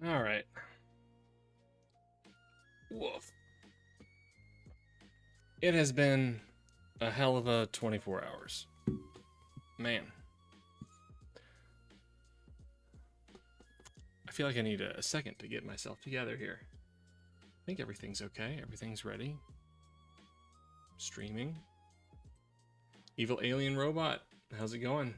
All right. Woof. It has been a hell of a 24 hours. Man. I feel like I need a second to get myself together here. I think everything's okay. Everything's ready. Streaming. Evil alien robot. How's it going?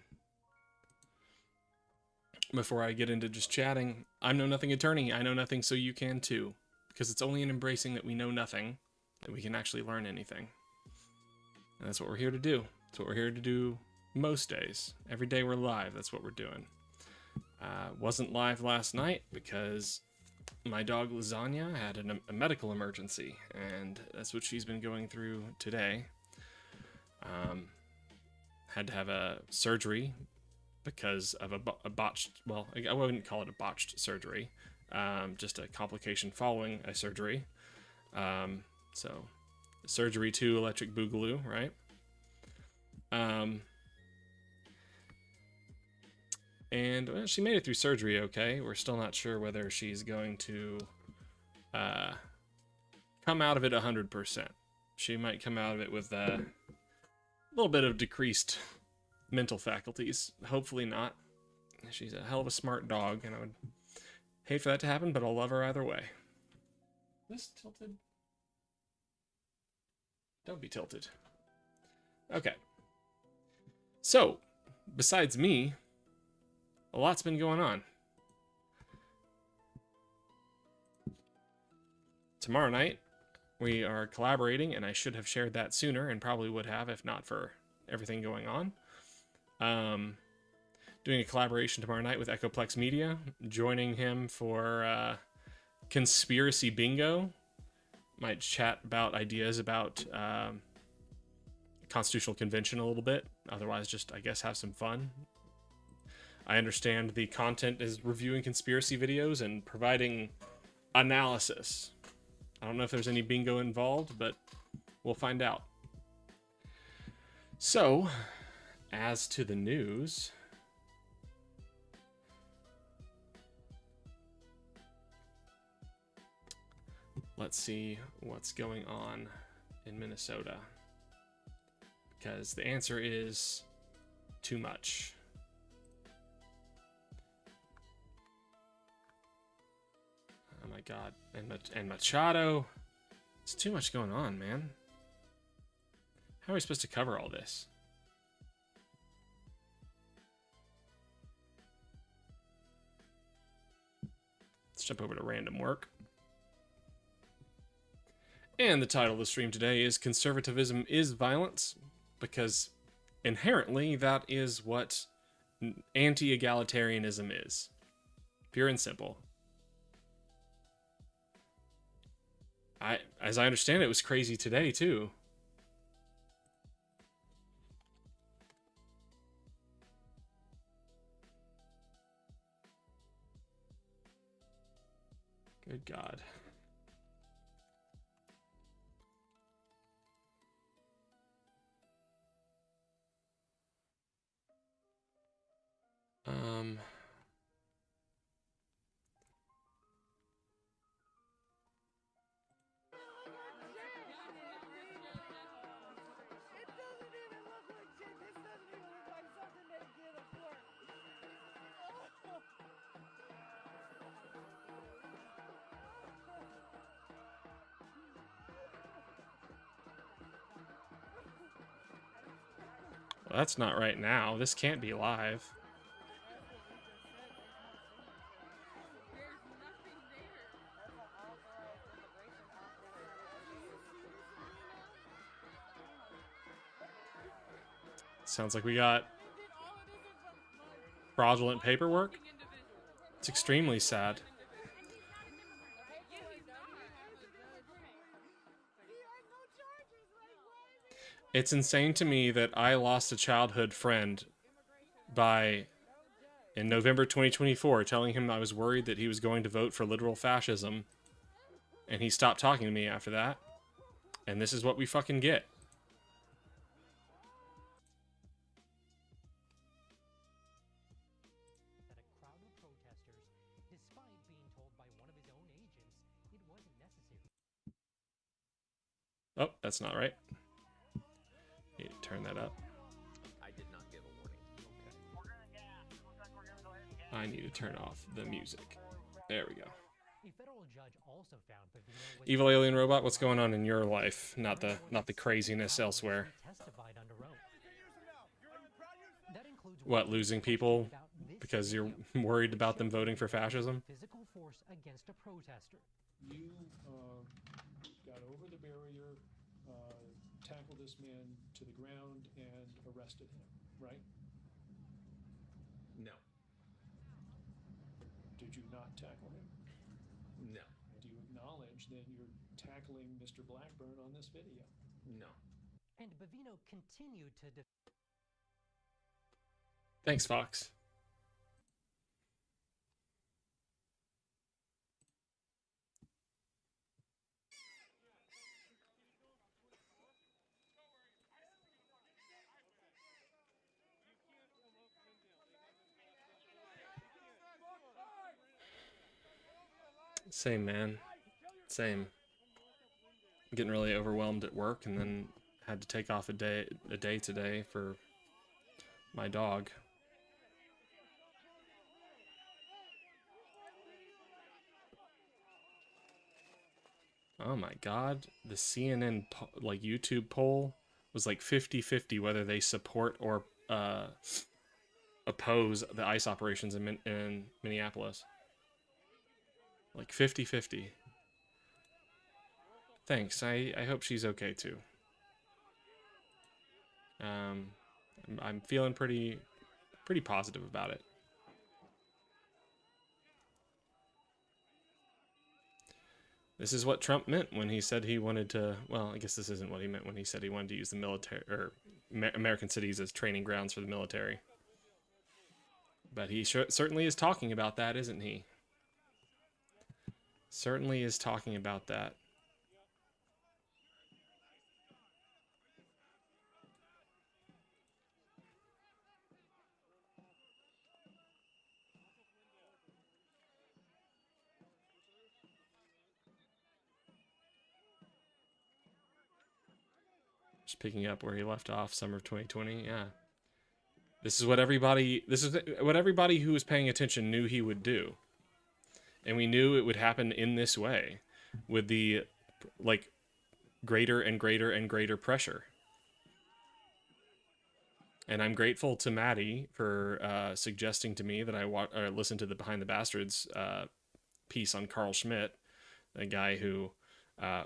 Before I get into just chatting, I'm Know Nothing Attorney. I know nothing, so you can too. Because it's only in embracing that we know nothing that we can actually learn anything. And that's what we're here to do. That's what we're here to do most days. Every day we're live, that's what we're doing. Wasn't live last night because my dog Lasagna had a medical emergency, and that's what she's been going through today. Had to have a surgery because of a botched, well, I wouldn't call it a botched surgery, just a complication following a surgery. So, surgery to electric boogaloo, right? And well, she made it through surgery okay. We're still not sure whether she's going to come out of it 100%. She might come out of it with a little bit of decreased mental faculties. Hopefully not. She's a hell of a smart dog, and I would hate for that to happen, but I'll love her either way. This tilted? Don't be tilted. Okay. So, besides me, a lot's been going on. Tomorrow night, we are collaborating, and I should have shared that sooner, and probably would have if not for everything going on. Doing a collaboration tomorrow night with Echoplex Media, joining him for Conspiracy Bingo. Might chat about ideas about Constitutional Convention a little bit. Otherwise, just, I guess, have some fun. I understand the content is reviewing conspiracy videos and providing analysis. I don't know if there's any bingo involved, but we'll find out. So, as to the news, let's see what's going on in Minnesota. Because the answer is too much. Oh my god. And Machado. It's too much going on, man. How are we supposed to cover all this? Let's jump over to random work. And the title of the stream today is Conservativism is Violence, because inherently that is what anti-egalitarianism is. Pure and simple. As I understand it, was crazy today, too. Good God. Well, that's not right now. This can't be live. Sounds like we got fraudulent paperwork. It's extremely sad. It's insane to me that I lost a childhood friend in November 2024, telling him I was worried that he was going to vote for literal fascism, and he stopped talking to me after that. And this is what we fucking get. That a crowd of protesters, despite being told by Oh, that's not right. Need to turn that up. I did not give a warning. Okay. I need to turn off the music. There we go. A federal judge also found Pavino was Evil alien robot, what's going on in your life? Not the craziness elsewhere. testified under oath. That includes What, losing people because you're worried about them voting for fascism? Physical force against a protester. You got over the barrier, tackled this man to the ground, and arrested him, right? No. Did you not tackle him? No. Do you acknowledge that you're tackling Mr. Blackburn on this video? No. And Pavino continued to Thanks, Fox. Same, man. Same. I'm getting really overwhelmed at work, and then had to take off a day today for my dog. Oh my god, the CNN like YouTube poll was like 50-50 whether they support or oppose the ICE operations in Minneapolis. Like 50-50. Thanks. I hope she's okay too. I'm feeling pretty positive about it. This is what Trump meant when he said he wanted to, well, I guess this isn't what he meant when he said he wanted to use the military or American cities as training grounds for the military. But he certainly is talking about that, isn't he? Certainly is talking about that. Just picking up where he left off, summer of 2020. Yeah. This is what everybody who was paying attention knew he would do. And we knew it would happen in this way, with the like greater and greater and greater pressure. And I'm grateful to Maddie for suggesting to me that I listen to the Behind the Bastards piece on Carl Schmitt, the guy who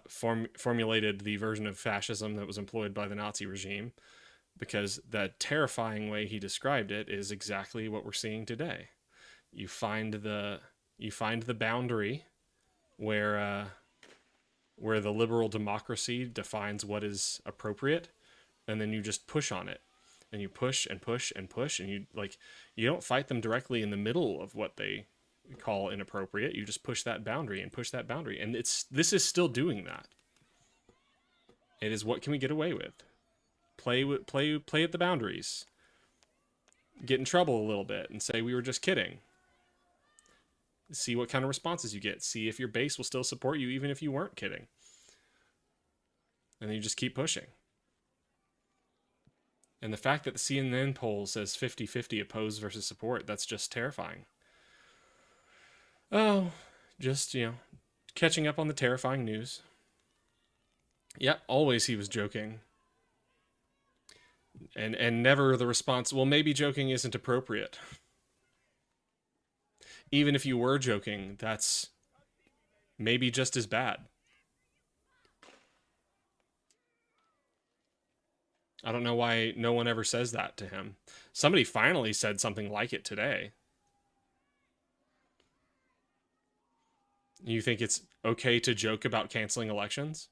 formulated the version of fascism that was employed by the Nazi regime, because the terrifying way he described it is exactly what we're seeing today. You find the boundary where the liberal democracy defines what is appropriate, and then you just push on it, and you push and push and push, and you don't fight them directly in the middle of what they call inappropriate. You just push that boundary and push that boundary, and this is still doing that. It is what can we get away with? Play at the boundaries. Get in trouble a little bit and say we were just kidding. See what kind of responses you get. See if your base will still support you even if you weren't kidding. And then you just keep pushing. And the fact that the CNN poll says 50-50 oppose versus support, that's just terrifying. Oh, just, catching up on the terrifying news. Yep, always he was joking. And never the response, well, maybe joking isn't appropriate. Even if you were joking, that's maybe just as bad. I don't know why no one ever says that to him. Somebody finally said something like it today. You think it's okay to joke about canceling elections?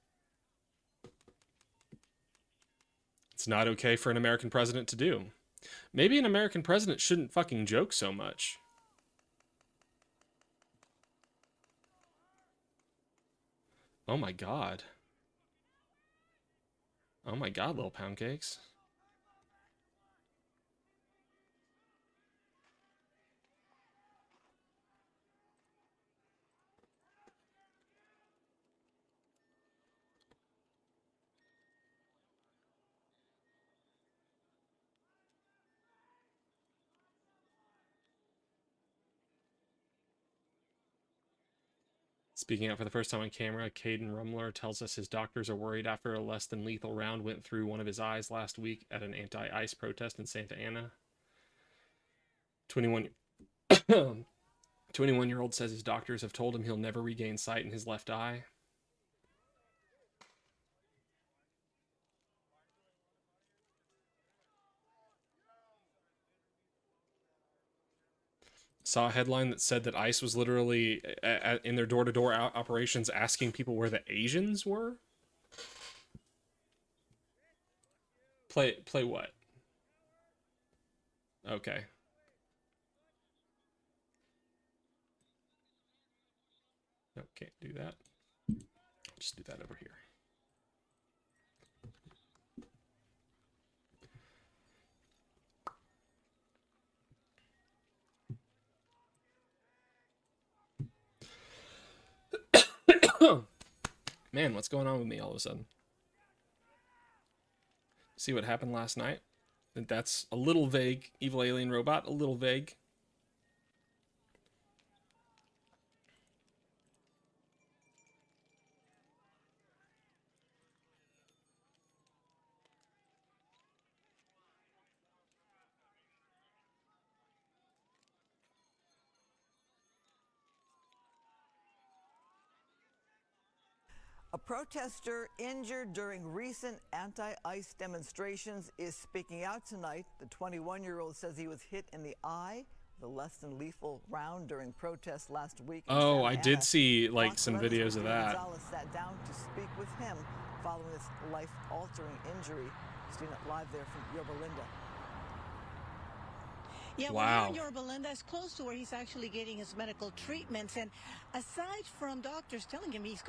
It's not okay for an American president to do. Maybe an American president shouldn't fucking joke so much. Oh my god. Oh my god, little pound cakes. Speaking out for the first time on camera, Caden Rumler tells us his doctors are worried after a less than lethal round went through one of his eyes last week at an anti-ICE protest in Santa Ana. 21-year-old says his doctors have told him he'll never regain sight in his left eye. Saw a headline that said that ICE was literally in their door-to-door operations asking people where the Asians were. Play what? Okay. No, can't do that. Just do that over here. Man, what's going on with me all of a sudden? See what happened last night? That's a little vague. Evil alien robot, a little vague. A protester injured during recent anti-ICE demonstrations is speaking out tonight. The 21-year-old says he was hit in the eye with a less than lethal round during protests last week. Oh, I did see like some videos of that. Gonzalez sat down to speak with him following this life-altering injury. Seeing it live there from Yorba Linda. Yeah, wow. Well, here in Yorba Linda is close to where he's actually getting his medical treatments, and aside from doctors telling him he's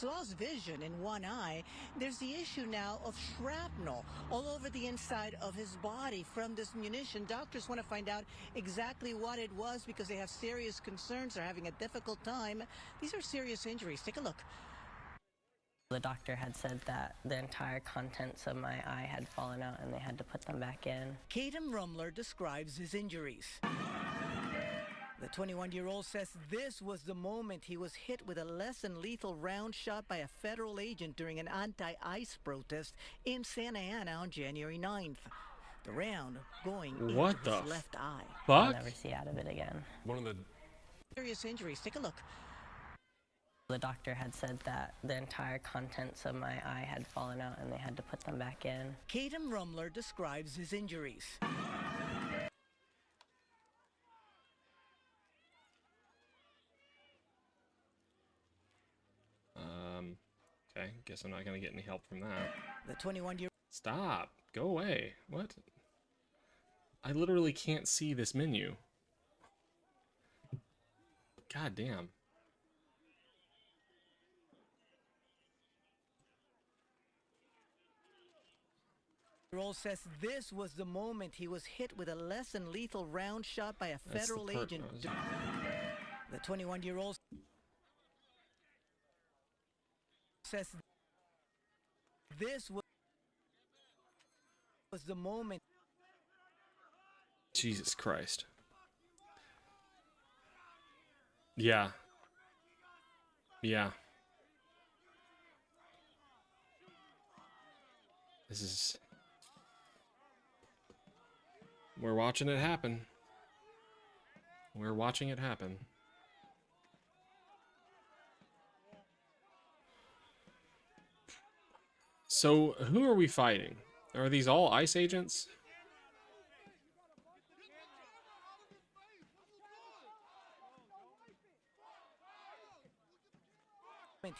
lost vision in one eye, there's the issue now of shrapnel all over the inside of his body from this munition. Doctors want to find out exactly what it was because they have serious concerns. They're having a difficult time. These are serious injuries. Take a look. The doctor had said that the entire contents of my eye had fallen out and they had to put them back in. Caden Rumler describes his injuries. The 21-year-old says this was the moment he was hit with a less than lethal round shot by a federal agent during an anti-ICE protest in Santa Ana on January 9th. The round going into his left eye. I'll never see out of it again. One of the serious injuries. Take a look. The doctor had said that the entire contents of my eye had fallen out and they had to put them back in. Caden Rumler describes his injuries. Okay, guess I'm not gonna get any help from that. The 21-year-old. Stop. Go away. What? I literally can't see this menu. God damn. Says this was the moment he was hit with a less than lethal round shot by a federal agent. The 21-year-old says this was the moment. Jesus Christ. Yeah. Yeah. This is... We're watching it happen. We're watching it happen. So, who are we fighting? Are these all ICE agents?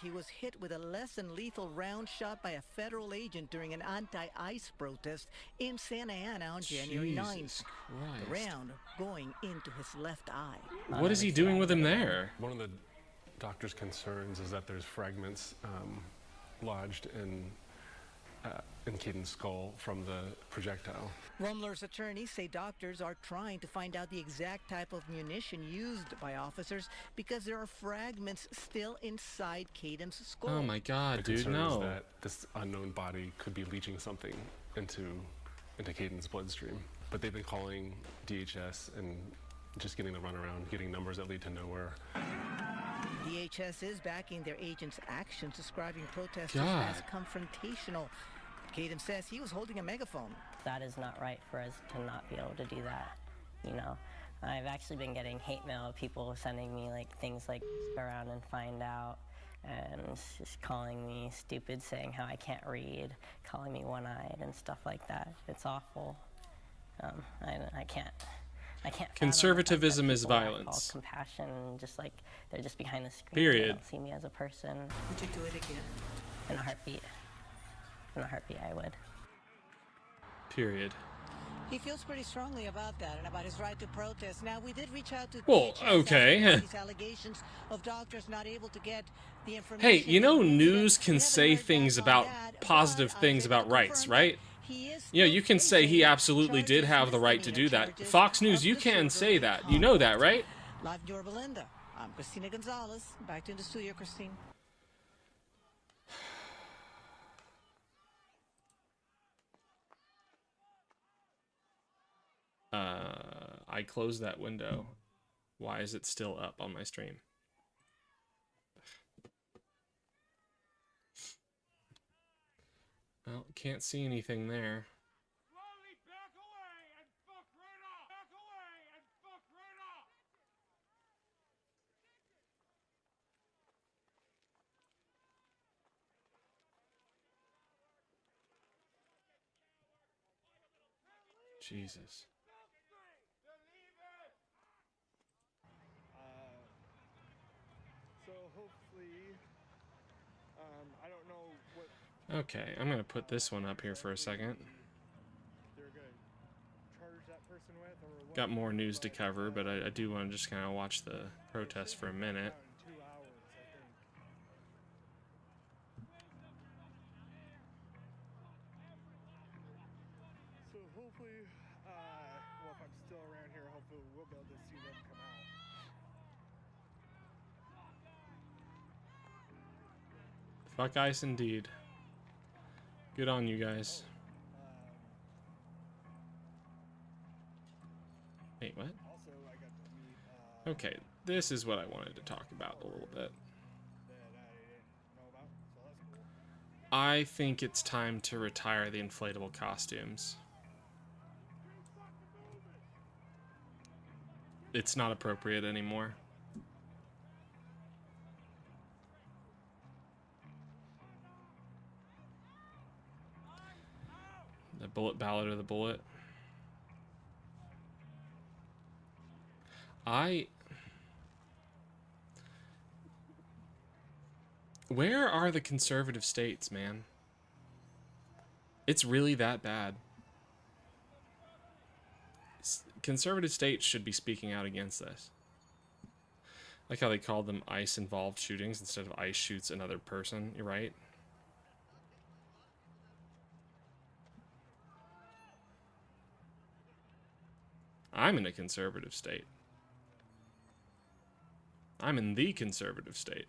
He was hit with a less than lethal round shot by a federal agent during an anti-ICE protest in Santa Ana on January 9th. The round going into his left eye. What is he doing with him there? One of the doctor's concerns is that there's fragments lodged in Caden's skull from the projectile. Rumler's attorneys say doctors are trying to find out the exact type of munition used by officers because there are fragments still inside Caden's skull. Oh my God, dude, concern no. is that this unknown body could be leaching something into Caden's bloodstream. But they've been calling DHS and just getting the runaround, getting numbers that lead to nowhere. DHS is backing their agents' actions, describing protesters God. as confrontational. Caden says he was holding a megaphone. That is not right for us to not be able to do that, you know. I've actually been getting hate mail of people sending me like things like around and find out, and just calling me stupid, saying how I can't read, calling me one-eyed and stuff like that. It's awful. I can't fathom Conservatism the is fact that people violence. act all compassion, just like they're just behind the screen. Period. They don't see me as a person. Would you do it again? In a heartbeat. In a heartbeat, I would. Period. He feels pretty strongly about that and about his right to protest. Now, we did reach out to Well, DHS okay. after these allegations of doctors not able to get the information. Hey, you know they needed. news We can haven't say heard things back on about that, positive but things I've about been rights, confirmed right? that he is Yeah, still you can say he facing absolutely did charges, have the right to misdemeanor do that. charges Fox News, of you the can say silver that. You know that, right? Live in Yorba Linda. I'm Christina Gonzalez. Back to the studio, Christine. I closed that window. Why is it still up on my stream? Well, can't see anything there. Slowly back away and fuck right off. Back away and fuck right off. Jesus. So hopefully, I don't know what Okay, I'm gonna put this one up here for a second. they're gonna charge that person with, or what. Got more news to cover, but I do want to just kind of watch the protest for a minute. In 2 hours, I think. So hopefully, well, if I'm still around here, hopefully we'll be able to see them come out. Fuck ice indeed. Good on you guys. Wait, what? Also, I got to meet Okay, this is what I wanted to talk about a little bit. that I didn't know about, so that's cool. I think it's time to retire the inflatable costumes. It's not appropriate anymore. The bullet ballad or the bullet. Where are the conservative states, man? It's really that bad. Conservative states should be speaking out against this. Like how they called them ICE-involved shootings instead of ICE shoots another person. You're right. I'm in a conservative state. I'm in the conservative state.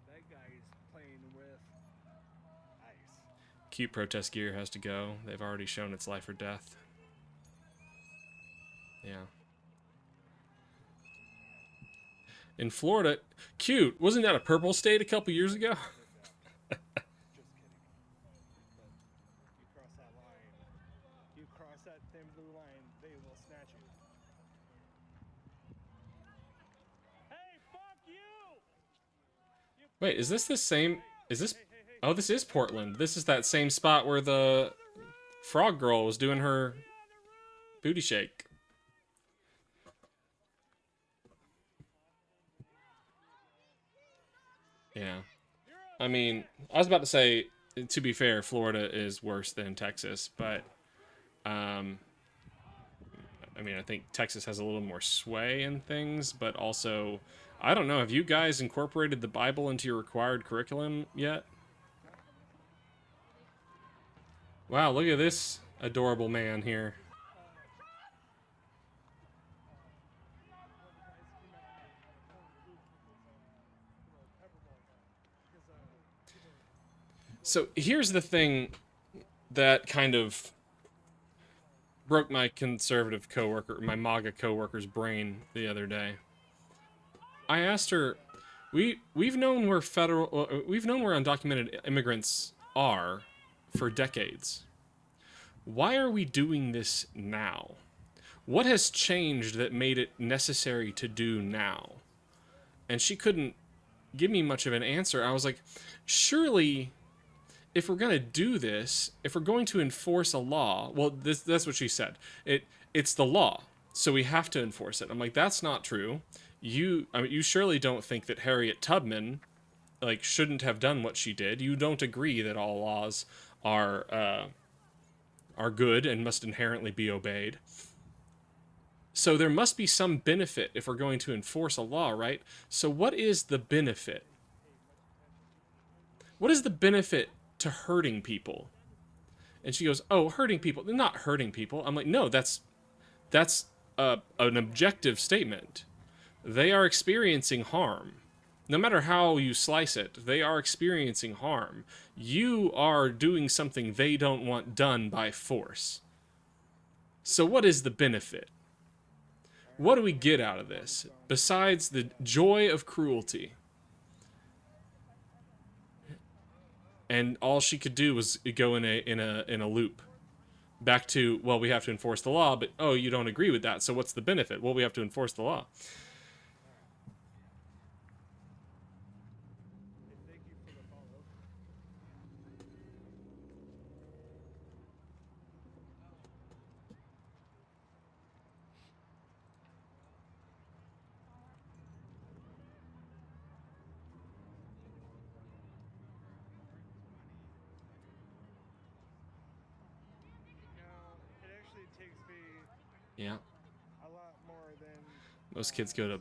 That guy's playing with ice. Cute protest gear has to go. They've already shown it's life or death. Yeah. In Florida, cute. Wasn't that a purple state a couple years ago? You cross that line. You cross that thin blue line, they will snatch you. Hey, fuck you! Wait, is this the same? Is this? Oh, this is Portland. This is that same spot where the frog girl was doing her booty shake. Yeah. I mean, I was about to say, to be fair, Florida is worse than Texas, but I mean, I think Texas has a little more sway in things, but also, I don't know, have you guys incorporated the Bible into your required curriculum yet? Wow, look at this adorable man here. So here's the thing that kind of broke my conservative coworker, my MAGA coworker's brain the other day. I asked her, we've known where we've known where undocumented immigrants are for decades. Why are we doing this now? What has changed that made it necessary to do now? And she couldn't give me much of an answer. I was like, surely, if we're going to do this, if we're going to enforce a law, well, that's what she said. It's the law, so we have to enforce it. I'm like, that's not true. You surely don't think that Harriet Tubman, like, shouldn't have done what she did. You don't agree that all laws are good and must inherently be obeyed. So there must be some benefit if we're going to enforce a law, right? So what is the benefit? What is the benefit to hurting people? And she goes, oh, hurting people. They're not hurting people. I'm like, no, that's an objective statement. They are experiencing harm. No matter how you slice it, they are experiencing harm. You are doing something they don't want done by force. So what is the benefit? What do we get out of this, besides the joy of cruelty? And all she could do was go in a loop. Back to, well, we have to enforce the law, but, oh, you don't agree with that, so what's the benefit? Well, we have to enforce the law. It actually takes me Yeah. a lot more than Most kids go to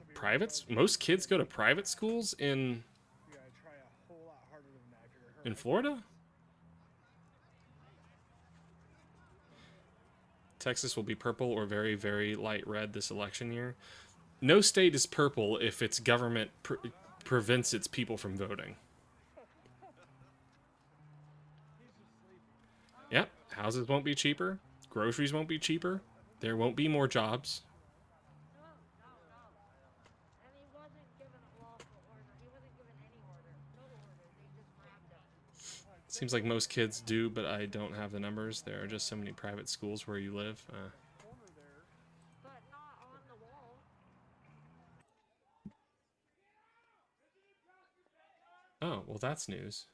Most kids go to private schools in you gotta try a whole lot harder than that if you're in Florida? Texas will be purple or very, very light red this election year. No state is purple if its government prevents its people from voting. Yep, houses won't be cheaper. Groceries won't be cheaper. There won't be more jobs. And he wasn't given a lawful order. He wasn't given any order. No order. They just grabbed him. Seems like most kids do, but I don't have the numbers. There are just so many private schools where you live. But not on the wall. Oh, well, that's news.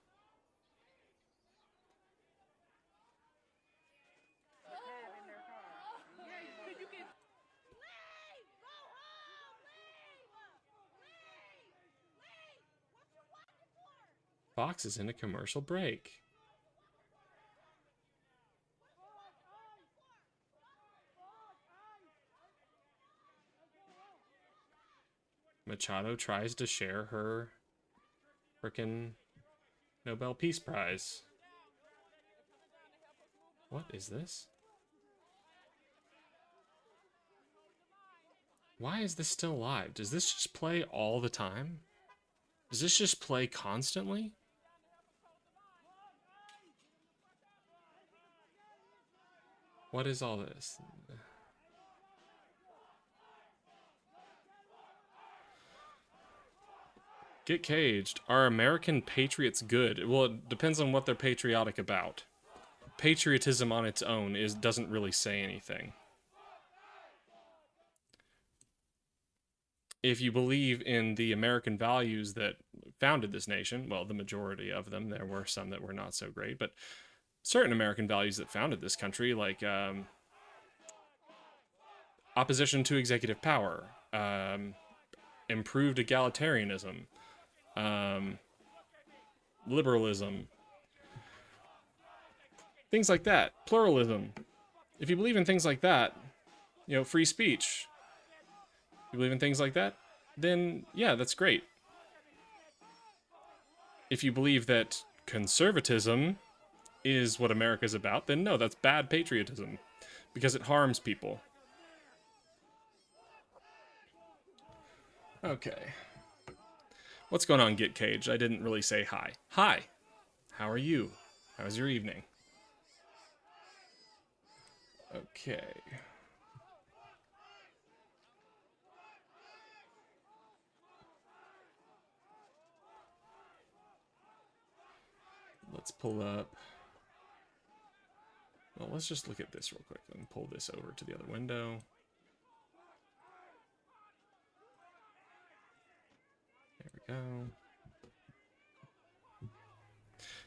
Fox is in a commercial break. Machado tries to share her frickin' Nobel Peace Prize. What is this? Why is this still live? Does this just play all the time? Does this just play constantly? What is all this? Get caged. Are American patriots good? Well, it depends on what they're patriotic about. Patriotism on its own doesn't really say anything. If you believe in the American values that founded this nation, well, the majority of them, there were some that were not so great, but certain American values that founded this country, like opposition to executive power, improved egalitarianism, liberalism, things like that, pluralism. If you believe in things like that, you know, free speech, you believe in things like that, then yeah, that's great. If you believe that conservatism is what America's about, then no, that's bad patriotism because it harms people. Okay. What's going on, Get Caged? I didn't really say hi. Hi. How are you? How's your evening? Okay. pull up. Well, let's just look at this real quick and pull this over to the other window. There we go.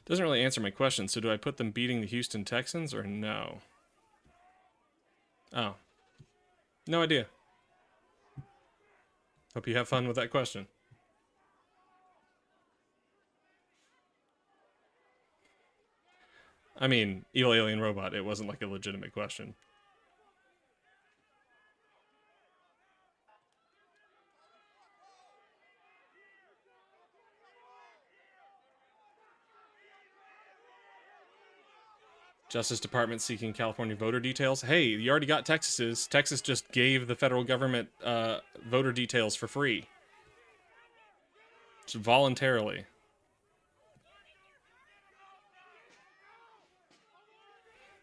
Doesn't really answer my question. So do I put them beating the Houston Texans or no? Oh. No idea. Hope you have fun with that question. I mean, Evil Alien Robot, it wasn't like a legitimate question. Justice Department seeking California voter details. Hey, you already got Texas's. Texas just gave the federal government voter details for free. Just voluntarily.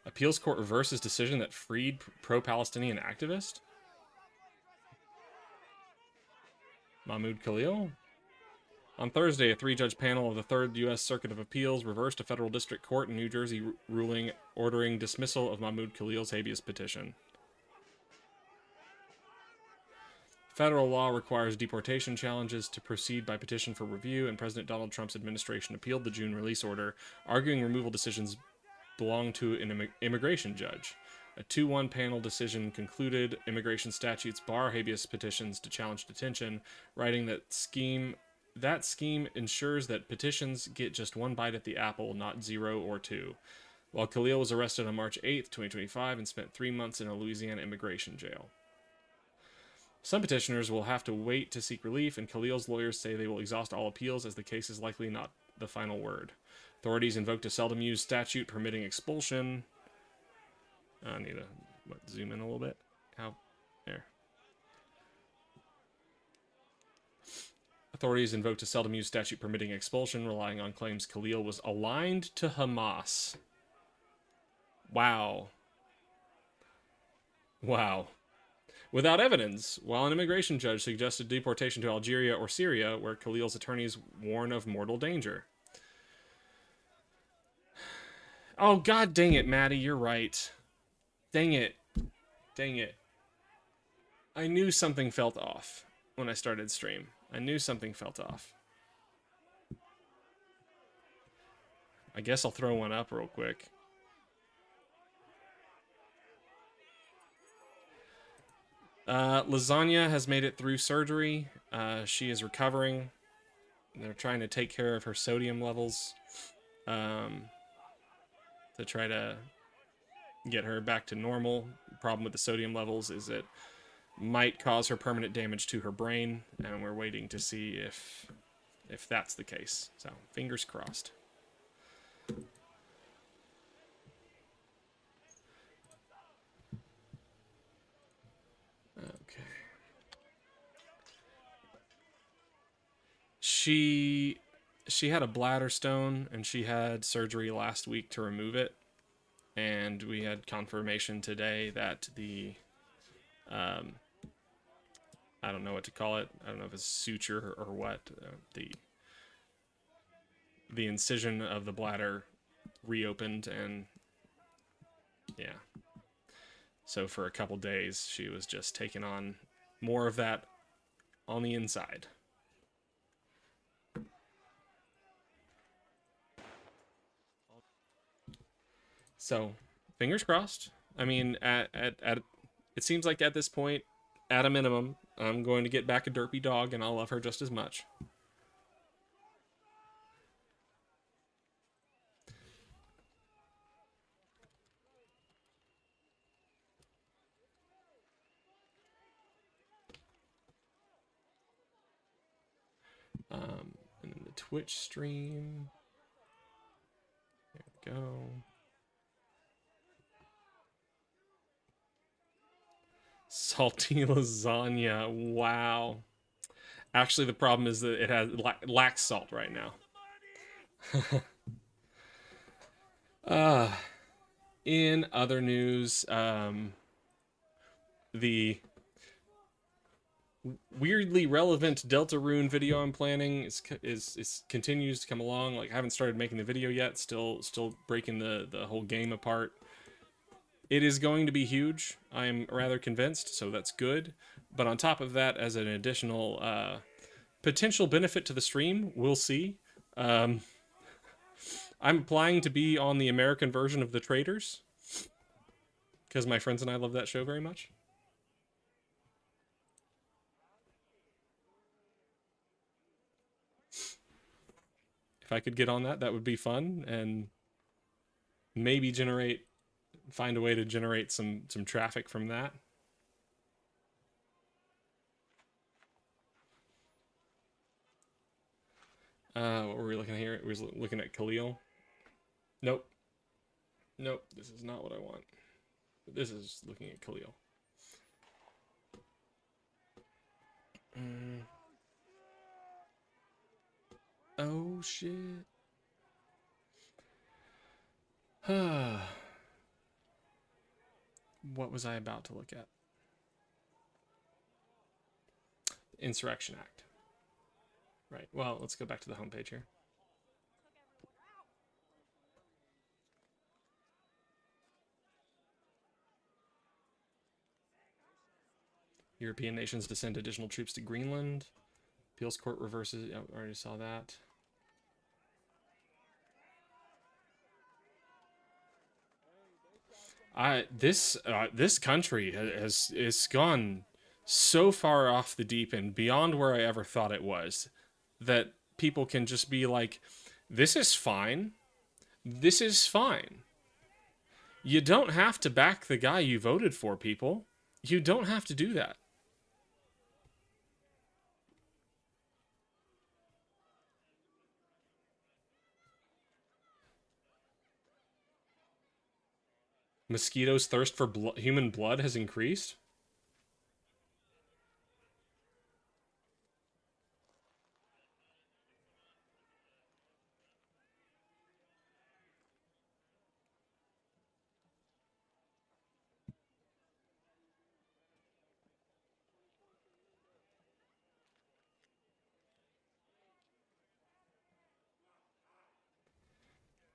Appeals court reverses decision that freed pro-Palestinian activist? Mahmoud Khalil? On Thursday, a three-judge panel of the 3rd U.S. Circuit of Appeals reversed a federal district court in New Jersey ruling ordering dismissal of Mahmoud Khalil's habeas petition. Federal law requires deportation challenges to proceed by petition for review, and President Donald Trump's administration appealed the June release order, arguing removal decisions belong to an immigration judge. A 2-1 panel decision concluded immigration statutes bar habeas petitions to challenge detention, writing that scheme ensures that petitions get just one bite at the apple, not 0 or 2. While Khalil was arrested on March 8th, 2025, and spent 3 months in a Louisiana immigration jail. Some petitioners will have to wait to seek relief, and Khalil's lawyers say they will exhaust all appeals as the case is likely not the final word. Authorities invoked a seldom used statute permitting expulsion. I need to zoom in a little bit. How? There. Authorities invoked a seldom used statute permitting expulsion, relying on claims Khalil was aligned to Hamas. Wow. Wow. Without evidence, while an immigration judge suggested deportation to Algeria or Syria, where Khalil's attorneys warn of mortal danger. Oh, god dang it, Maddie, you're right. Dang it. Dang it. I knew something felt off when I started stream. I knew something felt off. I guess I'll throw one up real quick. Lasagna has made it through surgery. She is recovering. They're trying to take care of her sodium levels to try to get her back to normal. The problem with the sodium levels is it might cause her permanent damage to her brain, and we're waiting to see if that's the case. So, fingers crossed. Okay. She had a bladder stone, and she had surgery last week to remove it. And we had confirmation today that the, I don't know what to call it. I don't know if it's suture or what. The incision of the bladder reopened, and yeah. So for a couple days, she was just taking on more of that on the inside. So, fingers crossed. I mean, at it seems like at this point, at a minimum, I'm going to get back a derpy dog, and I'll love her just as much. And then the Twitch stream. There we go. Salty lasagna. Wow. Actually, the problem is that it has lacks salt right now. In other news, the weirdly relevant Delta Rune video I'm planning is continues to come along. Like, I haven't started making the video yet. Still breaking the whole game apart. It is going to be huge. I am rather convinced, so that's good. But on top of that, as an additional potential benefit to the stream, we'll see. I'm applying to be on the American version of The Traitors, because my friends and I love that show very much. If I could get on that, that would be fun, and maybe find a way to generate some traffic from that. What were we looking at here? We were looking at Khalil. Nope. Nope, this is not what I want. This is looking at Khalil. Oh, shit. What was I about to look at? Insurrection Act. Right, well, let's go back to the homepage here. European nations to send additional troops to Greenland. Appeals court reverses. Oh, I already saw that. This country has gone so far off the deep end, beyond where I ever thought it was, that people can just be like, this is fine. This is fine. You don't have to back the guy you voted for, people. You don't have to do that. Mosquitoes' thirst for human blood has increased?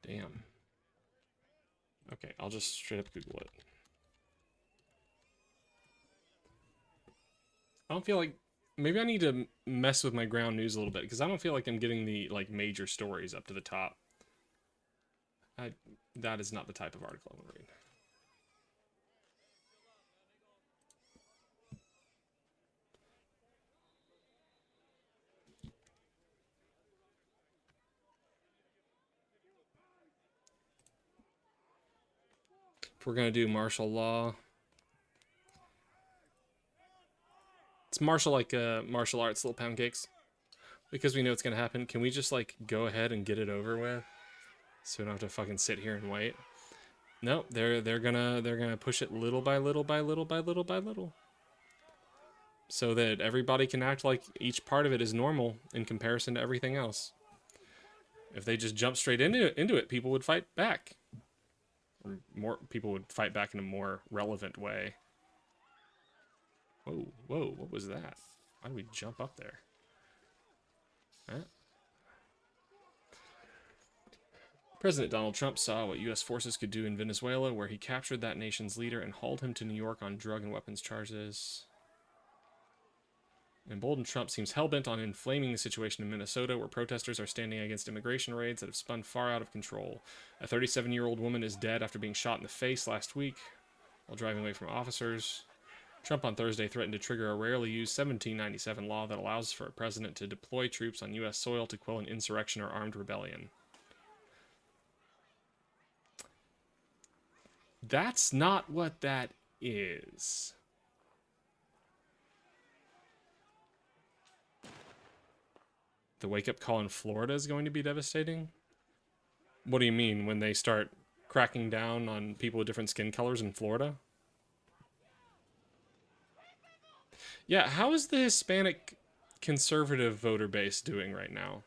Damn. Okay, I'll just straight up Google it. I don't feel like... Maybe I need to mess with my ground news a little bit, because I don't feel like I'm getting the major stories up to the top. That is not the type of article I want to read. If we're going to do martial law... It's martial martial arts, little pound cakes. Because we know it's going to happen, can we just, go ahead and get it over with? So we don't have to fucking sit here and wait. No, they're gonna push it little by little by little by little by little. So that everybody can act like each part of it is normal in comparison to everything else. If they just jump straight into it, people would fight back. Or more people would fight back in a more relevant way. Whoa, whoa, what was that? Why did we jump up there? Huh? President Donald Trump saw what U.S. forces could do in Venezuela, where he captured that nation's leader and hauled him to New York on drug and weapons charges. Emboldened Trump seems hell-bent on inflaming the situation in Minnesota, where protesters are standing against immigration raids that have spun far out of control. A 37-year-old woman is dead after being shot in the face last week while driving away from officers. Trump on Thursday threatened to trigger a rarely used 1797 law that allows for a president to deploy troops on U.S. soil to quell an insurrection or armed rebellion. That's not what that is. The wake-up call in Florida is going to be devastating? What do you mean, when they start cracking down on people with different skin colors in Florida? Yeah, how is the Hispanic conservative voter base doing right now?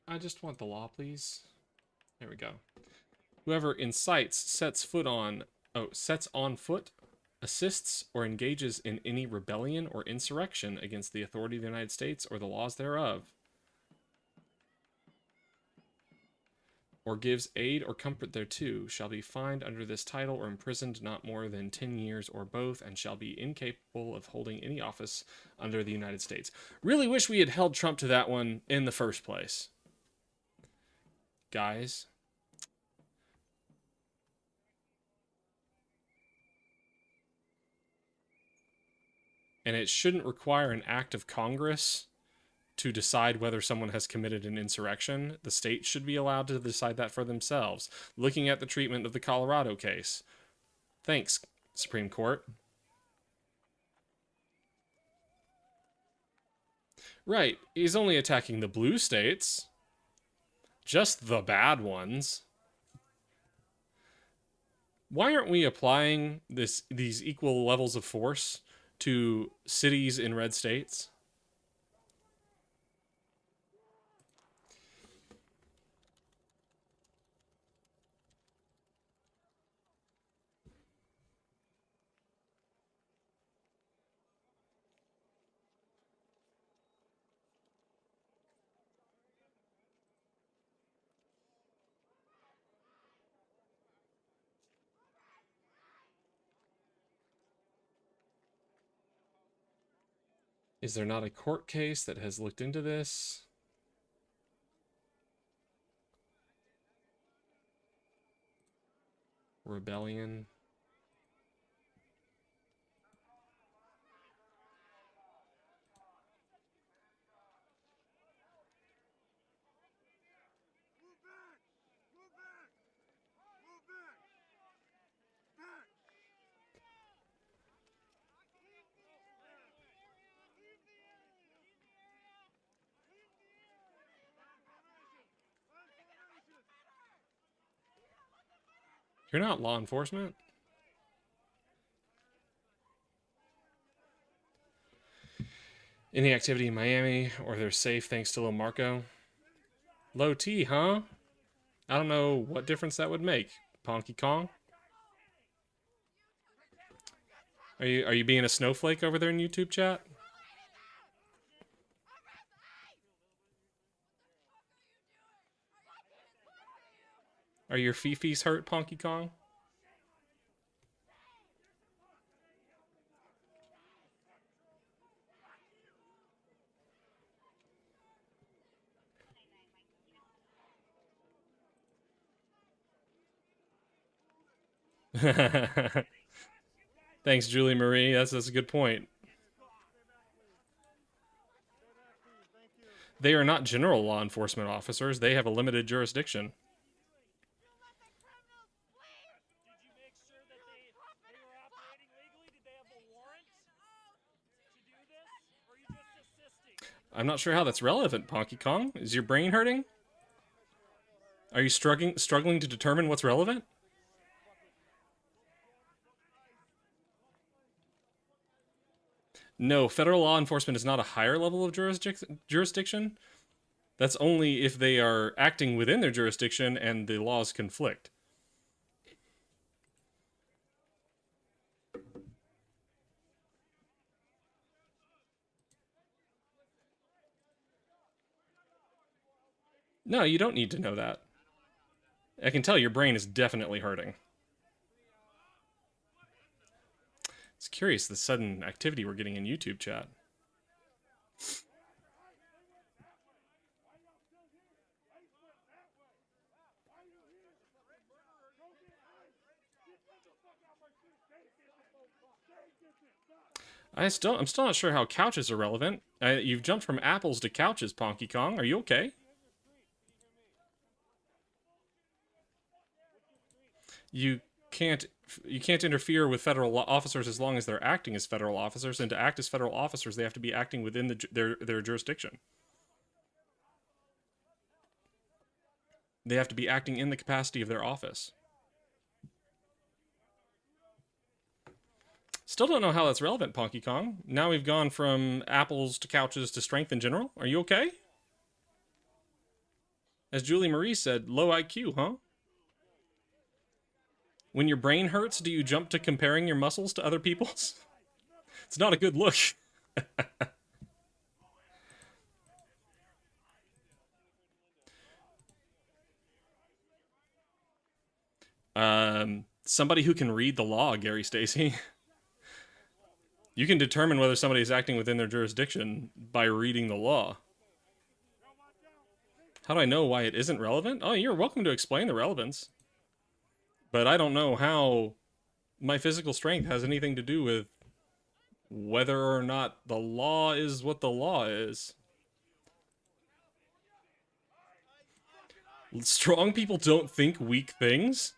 I just want the law, please. There we go. Whoever incites, sets on foot, assists, or engages in any rebellion or insurrection against the authority of the United States or the laws thereof, or gives aid or comfort thereto, shall be fined under this title or imprisoned not more than 10 years or both, and shall be incapable of holding any office under the United States. Really wish we had held Trump to that one in the first place. Guys. And it shouldn't require an act of Congress to decide whether someone has committed an insurrection. The state should be allowed to decide that for themselves. Looking at the treatment of the Colorado case. Thanks, Supreme Court. Right, he's only attacking the blue states. Just the bad ones. Why aren't we applying these equal levels of force to cities in red states? Is there not a court case that has looked into this? Rebellion. You're not law enforcement? Any activity in Miami, or they're safe thanks to Lil Marco? Low T, huh? I don't know what difference that would make. Ponky Kong? Are you being a snowflake over there in YouTube chat? Are your fifis hurt, Ponky Kong? Thanks, Julie Marie. That's a good point. They are not general law enforcement officers. They have a limited jurisdiction. I'm not sure how that's relevant, Ponky Kong. Is your brain hurting? Are you struggling to determine what's relevant? No, federal law enforcement is not a higher level of jurisdiction. That's only if they are acting within their jurisdiction and the laws conflict. No, you don't need to know that. I can tell your brain is definitely hurting. It's curious the sudden activity we're getting in YouTube chat. I'm still not sure how couches are relevant. You've jumped from apples to couches, Ponky Kong. Are you okay? You can't interfere with federal officers as long as they're acting as federal officers, and to act as federal officers, they have to be acting within their jurisdiction. They have to be acting in the capacity of their office. Still don't know how that's relevant, Ponky Kong. Now we've gone from apples to couches to strength in general. Are you okay? As Julie Marie said, low IQ, huh? When your brain hurts, do you jump to comparing your muscles to other people's? It's not a good look. Somebody who can read the law, Gary Stacy. You can determine whether somebody is acting within their jurisdiction by reading the law. How do I know why it isn't relevant? Oh, you're welcome to explain the relevance. But I don't know how my physical strength has anything to do with whether or not the law is what the law is. Strong people don't think weak things?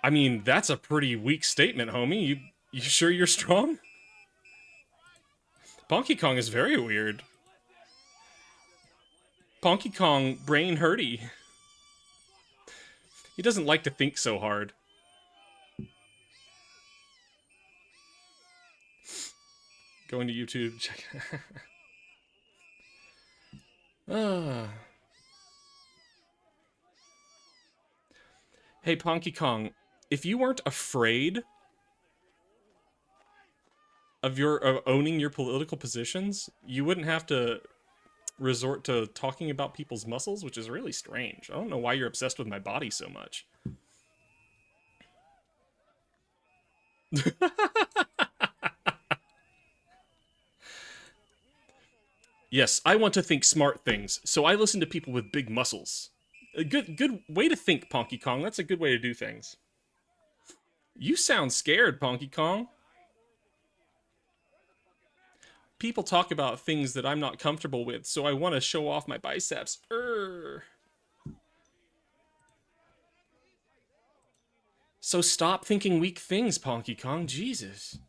I mean, that's a pretty weak statement, homie. You sure you're strong? Ponky Kong is very weird. Ponky Kong brain hurty. He doesn't like to think so hard. Going to YouTube, check. Hey, Ponky Kong, if you weren't afraid of owning your political positions, you wouldn't have to resort to talking about people's muscles, which is really strange. I don't know why you're obsessed with my body so much. Yes, I want to think smart things, so I listen to people with big muscles. A good way to think, Ponky Kong. That's a good way to do things. You sound scared, Ponky Kong. People talk about things that I'm not comfortable with, so I want to show off my biceps. So stop thinking weak things, Ponky Kong. Jesus.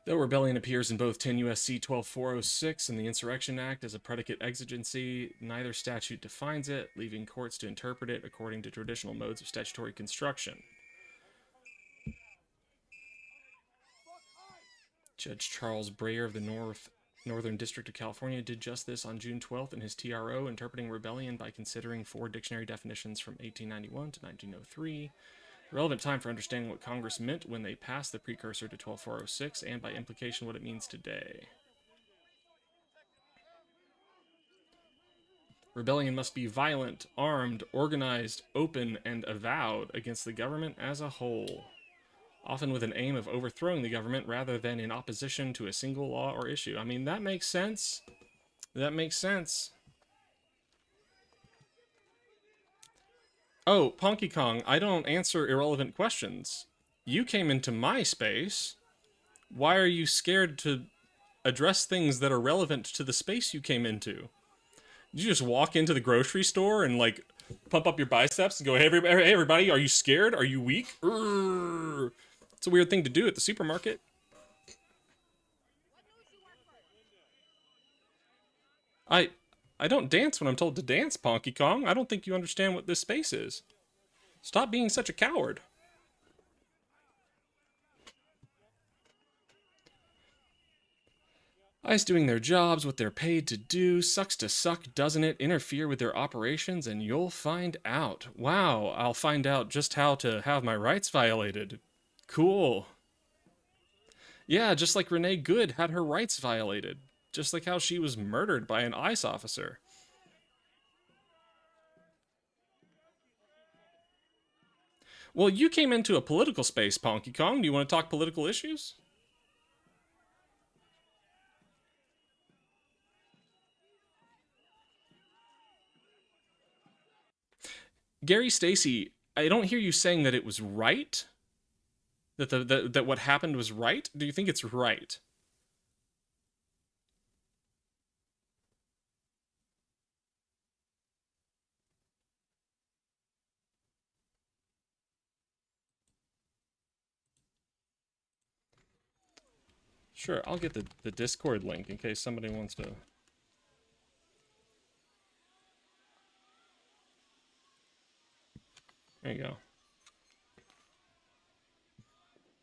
Though rebellion appears in both 10 U.S.C. 12406 and the Insurrection Act as a predicate exigency, neither statute defines it, leaving courts to interpret it according to traditional modes of statutory construction. Judge Charles Breyer of the Northern District of California did just this on June 12th in his TRO, interpreting rebellion by considering 4 dictionary definitions from 1891 to 1903. Relevant time for understanding what Congress meant when they passed the precursor to 12406, and by implication what it means today. Rebellion must be violent, armed, organized, open, and avowed against the government as a whole, often with an aim of overthrowing the government rather than in opposition to a single law or issue. I mean, that makes sense. That makes sense. Oh, Ponky Kong, I don't answer irrelevant questions. You came into my space. Why are you scared to address things that are relevant to the space you came into? Did you just walk into the grocery store and, like, pump up your biceps and go, hey, everybody, are you scared? Are you weak? It's a weird thing to do at the supermarket. I don't dance when I'm told to dance, Ponky Kong. I don't think you understand what this space is. Stop being such a coward. ICE doing their jobs, what they're paid to do. Sucks to suck, doesn't it? Interfere with their operations and you'll find out. Wow, I'll find out just how to have my rights violated. Cool. Yeah, just like Renee Good had her rights violated. Just like how she was murdered by an ICE officer. Well, you came into a political space, Ponky Kong. Do you want to talk political issues? Gary Stacy, I don't hear you saying that it was right. That what happened was right. Do you think it's right? Sure, I'll get the Discord link in case somebody wants to... There you go.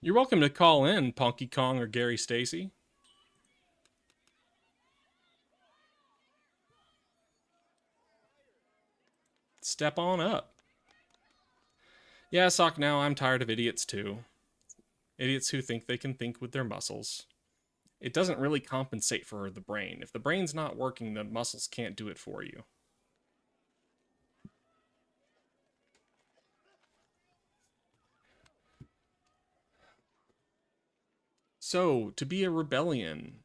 You're welcome to call in, Ponky Kong or Gary Stacy. Step on up. Yeah, Sock, now I'm tired of idiots too. Idiots who think they can think with their muscles. It doesn't really compensate for the brain. If the brain's not working, the muscles can't do it for you. So, to be a rebellion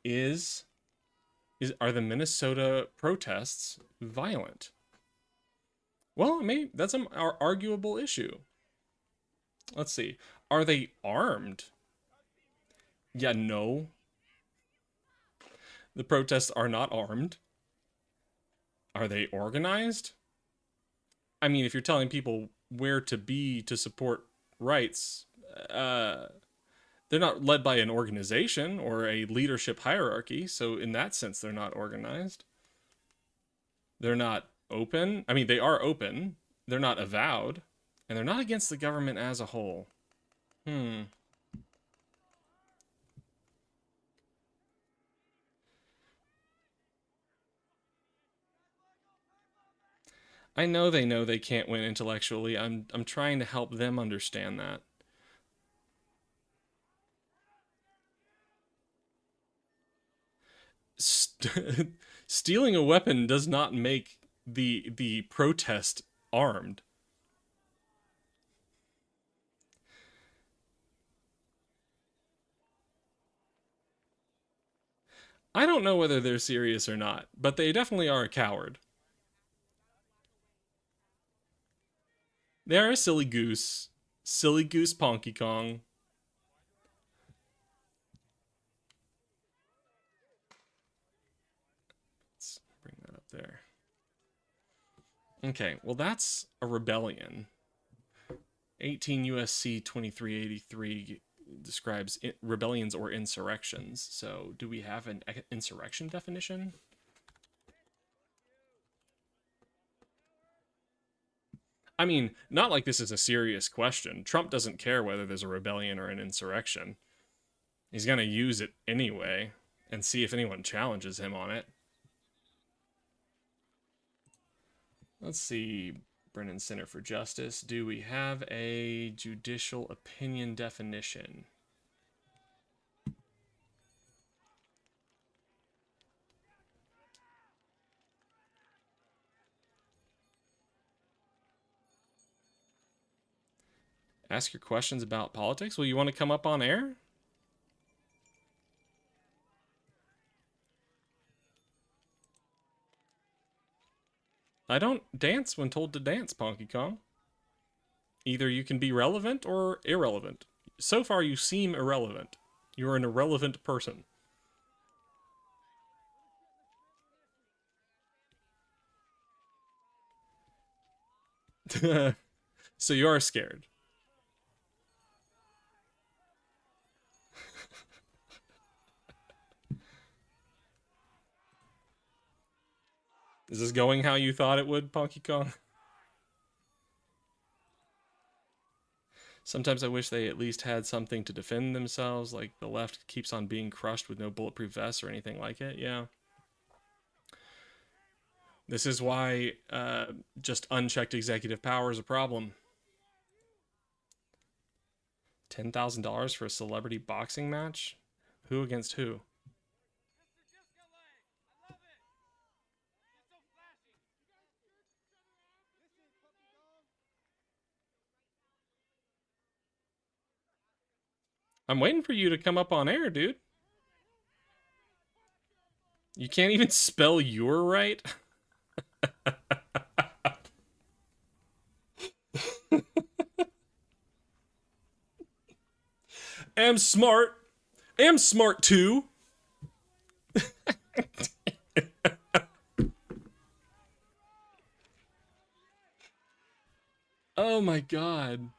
are the Minnesota protests violent? Well, maybe that's an arguable issue. Let's see. Are they armed? Yeah, no. The protests are not armed. Are they organized? I mean, if you're telling people where to be to support rights, they're not led by an organization or a leadership hierarchy, so in that sense, they're not organized. They're not open. I mean, they are open. They're not avowed. And they're not against the government as a whole. I know they can't win intellectually. I'm trying to help them understand that. Stealing a weapon does not make the protest armed. I don't know whether they're serious or not, but they definitely are a coward. They are a silly goose. Silly goose Ponky Kong. Let's bring that up there. Okay, well that's a rebellion. 18 USC 2383 describes rebellions or insurrections. So do we have an insurrection definition? I mean, not like this is a serious question. Trump doesn't care whether there's a rebellion or an insurrection. He's going to use it anyway and see if anyone challenges him on it. Let's see, Brennan Center for Justice. Do we have a judicial opinion definition? Ask your questions about politics? Well, you want to come up on air? I don't dance when told to dance, Ponky Kong. Either you can be relevant or irrelevant. So far, you seem irrelevant. You're an irrelevant person. So you are scared. Is this going how you thought it would, Ponky Kong? Sometimes I wish they at least had something to defend themselves, like the left keeps on being crushed with no bulletproof vests or anything like it. Yeah. This is why just unchecked executive power is a problem. $10,000 for a celebrity boxing match? Who against who? I'm waiting for you to come up on air, dude. You can't even spell your right? Am smart. Am smart too. Oh my god.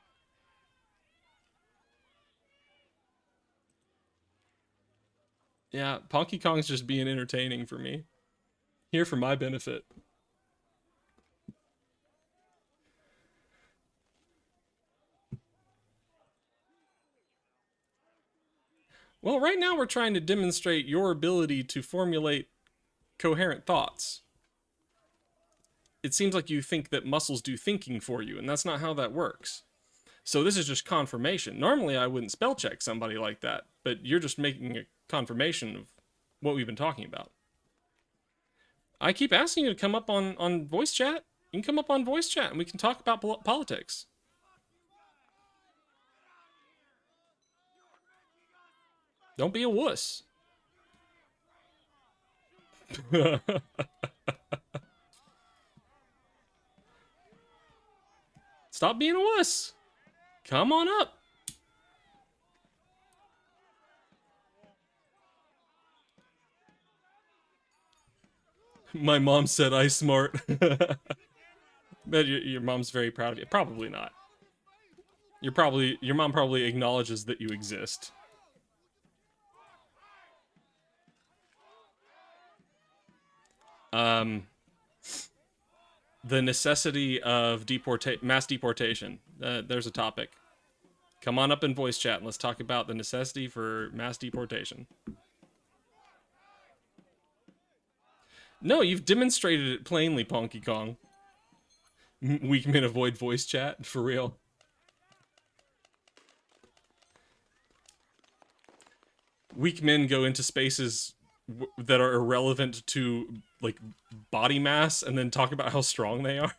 Yeah, Ponky Kong's just being entertaining for me. Here for my benefit. Well, right now we're trying to demonstrate your ability to formulate coherent thoughts. It seems like you think that muscles do thinking for you, and that's not how that works. So this is just confirmation. Normally I wouldn't spell check somebody like that, but you're just making a confirmation of what we've been talking about. I keep asking you to come up on voice chat. You can come up on voice chat and we can talk about politics. Don't be a wuss. Stop being a wuss. Come on up. My mom said I smart. Bet your mom's very proud of you. Probably not. Your mom probably acknowledges that you exist. The necessity of mass deportation. There's a topic. Come on up in voice chat and let's talk about the necessity for mass deportation. No, you've demonstrated it plainly, Ponky Kong. Weak men avoid voice chat, for real. Weak men go into spaces that are irrelevant to, like, body mass and then talk about how strong they are.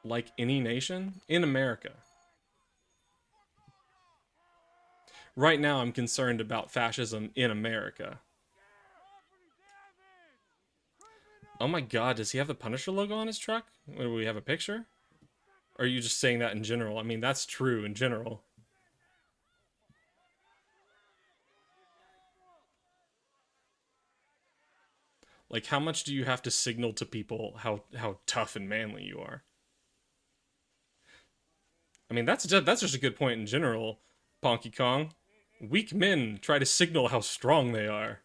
Like any nation? In America. Right now, I'm concerned about fascism in America. Oh my god, does he have the Punisher logo on his truck? Do we have a picture? Or are you just saying that in general? I mean, that's true in general. Like, how much do you have to signal to people how tough and manly you are? I mean, that's just a good point in general, Ponky Kong. Weak men try to signal how strong they are.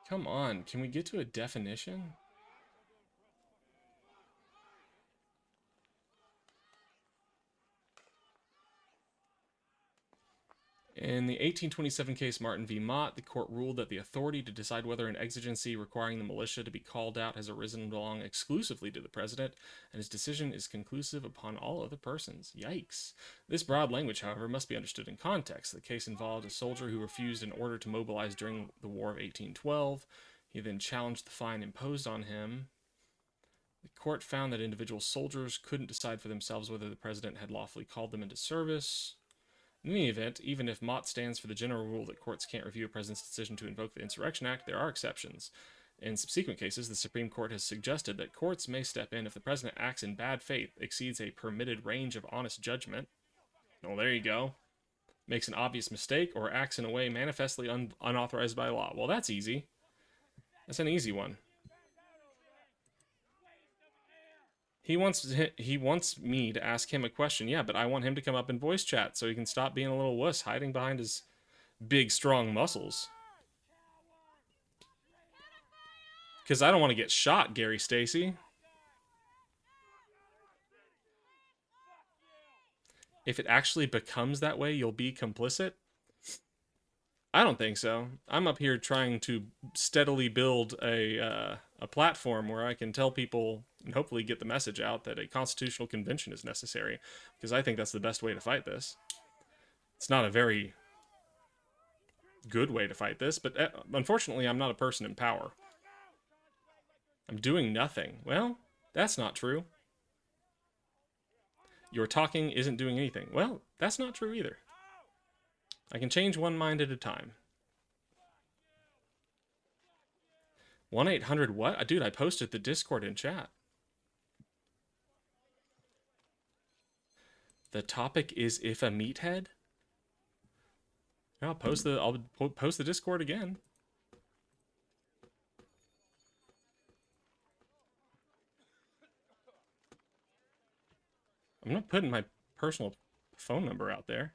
Come on, can we get to a definition? In the 1827 case Martin v. Mott, the court ruled that the authority to decide whether an exigency requiring the militia to be called out has arisen belong exclusively to the president, and his decision is conclusive upon all other persons. Yikes. This broad language, however, must be understood in context. The case involved a soldier who refused an order to mobilize during the War of 1812. He then challenged the fine imposed on him. The court found that individual soldiers couldn't decide for themselves whether the president had lawfully called them into service. In any event, even if Mott stands for the general rule that courts can't review a president's decision to invoke the Insurrection Act, there are exceptions. In subsequent cases, the Supreme Court has suggested that courts may step in if the president acts in bad faith, exceeds a permitted range of honest judgment. Oh, there you go. Makes an obvious mistake, or acts in a way manifestly unauthorized by law. Well, that's easy. That's an easy one. He wants me to ask him a question, yeah, but I want him to come up in voice chat so he can stop being a little wuss hiding behind his big, strong muscles. Because I don't want to get shot, Gary Stacy. If it actually becomes that way, you'll be complicit? I don't think so. I'm up here trying to steadily build a platform where I can tell people and hopefully get the message out that a constitutional convention is necessary, because I think that's the best way to fight this. It's not a very good way to fight this, but unfortunately I'm not a person in power. I'm doing nothing. Well, that's not true. Your talking isn't doing anything. Well, that's not true either. I can change one mind at a time. 1-800 what? Dude, I posted the Discord in chat. The topic is if a meathead. I'll post the Discord again. I'm not putting my personal phone number out there.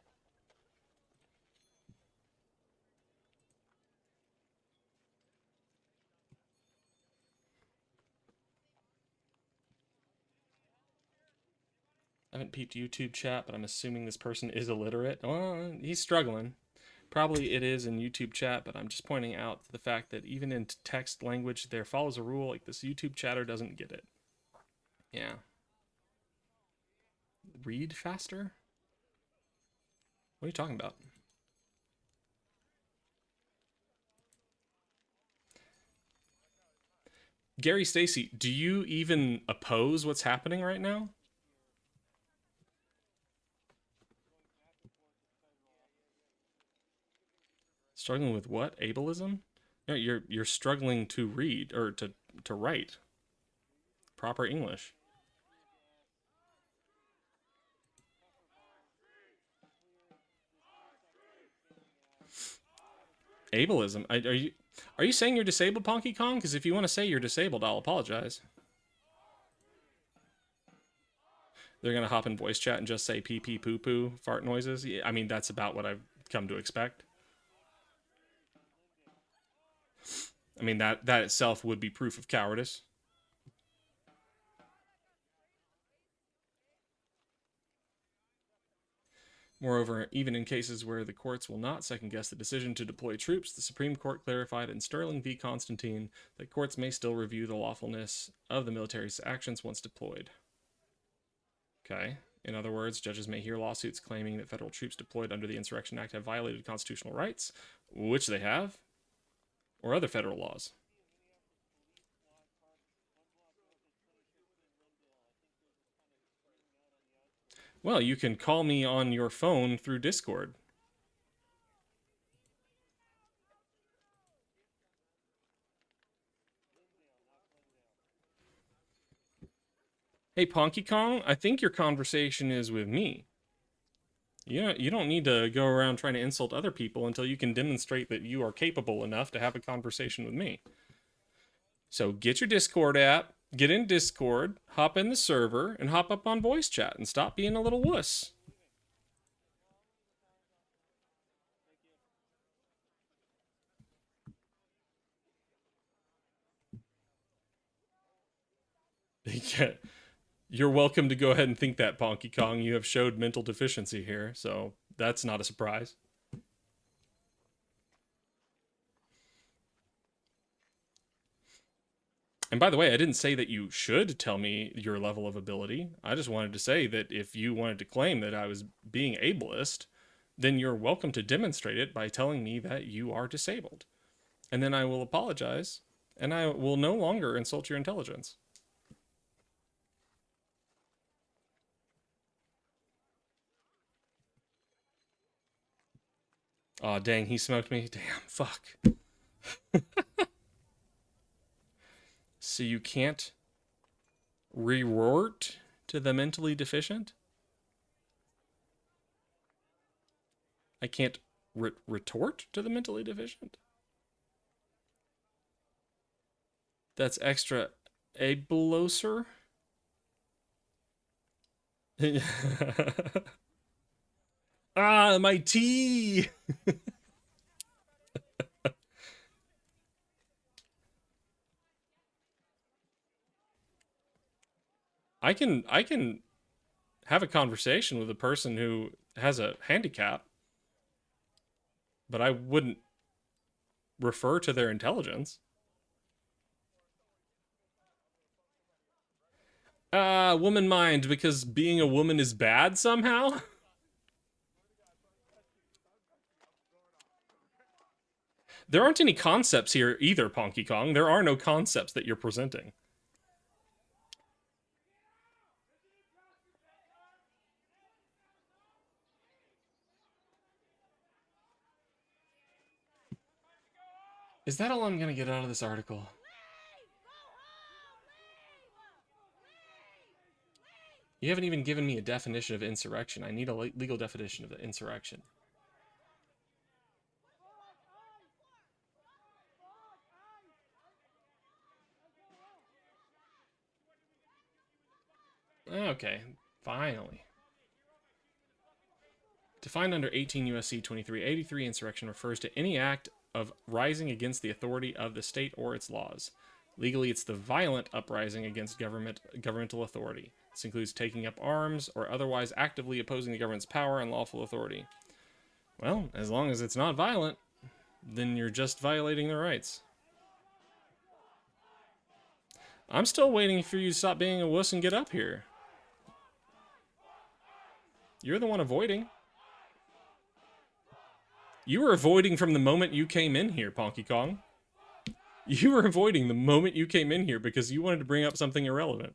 I haven't peeped YouTube chat, but I'm assuming this person is illiterate. Well, he's struggling. Probably it is in YouTube chat, but I'm just pointing out the fact that even in text language, there follows a rule like this YouTube chatter doesn't get it. Yeah. Read faster? What are you talking about? Gary Stacy, do you even oppose what's happening right now? Struggling with what? Ableism? No, you're struggling to read or to write proper English. Ableism? Are you saying you're disabled, Ponky Kong? Because if you want to say you're disabled, I'll apologize. They're gonna hop in voice chat and just say pee pee poo poo fart noises. Yeah, I mean, that's about what I've come to expect. I mean, that itself would be proof of cowardice. Moreover, even in cases where the courts will not second-guess the decision to deploy troops, the Supreme Court clarified in Sterling v. Constantine that courts may still review the lawfulness of the military's actions once deployed. Okay. In other words, judges may hear lawsuits claiming that federal troops deployed under the Insurrection Act have violated constitutional rights, which they have, or other federal laws. Well, you can call me on your phone through Discord. Hey, Ponky Kong, I think your conversation is with me. You don't need to go around trying to insult other people until you can demonstrate that you are capable enough to have a conversation with me. So get your Discord app, get in Discord, hop in the server, and hop up on voice chat and stop being a little wuss. You're welcome to go ahead and think that, Ponky Kong. You have showed mental deficiency here, so that's not a surprise. And by the way, I didn't say that you should tell me your level of ability. I just wanted to say that if you wanted to claim that I was being ableist, then you're welcome to demonstrate it by telling me that you are disabled. And then I will apologize, and I will no longer insult your intelligence. Aw, dang, he smoked me. Damn, fuck. So you can't rewort to the mentally deficient? I can't retort to the mentally deficient? That's extra abloser? Ah, my tea! I can have a conversation with a person who has a handicap, but I wouldn't refer to their intelligence. Woman mind, because being a woman is bad somehow? There aren't any concepts here either, Ponky Kong. There are no concepts that you're presenting. Is that all I'm gonna get out of this article? You haven't even given me a definition of insurrection. I need a legal definition of the insurrection. Okay, finally. Defined under 18 U.S.C. 2383, insurrection refers to any act of rising against the authority of the state or its laws. Legally, it's the violent uprising against governmental authority. This includes taking up arms or otherwise actively opposing the government's power and lawful authority. Well, as long as it's not violent, then you're just violating their rights. I'm still waiting for you to stop being a wuss and get up here. You're the one avoiding. You were avoiding from the moment you came in here, Ponky Kong. You were avoiding the moment you came in here because you wanted to bring up something irrelevant.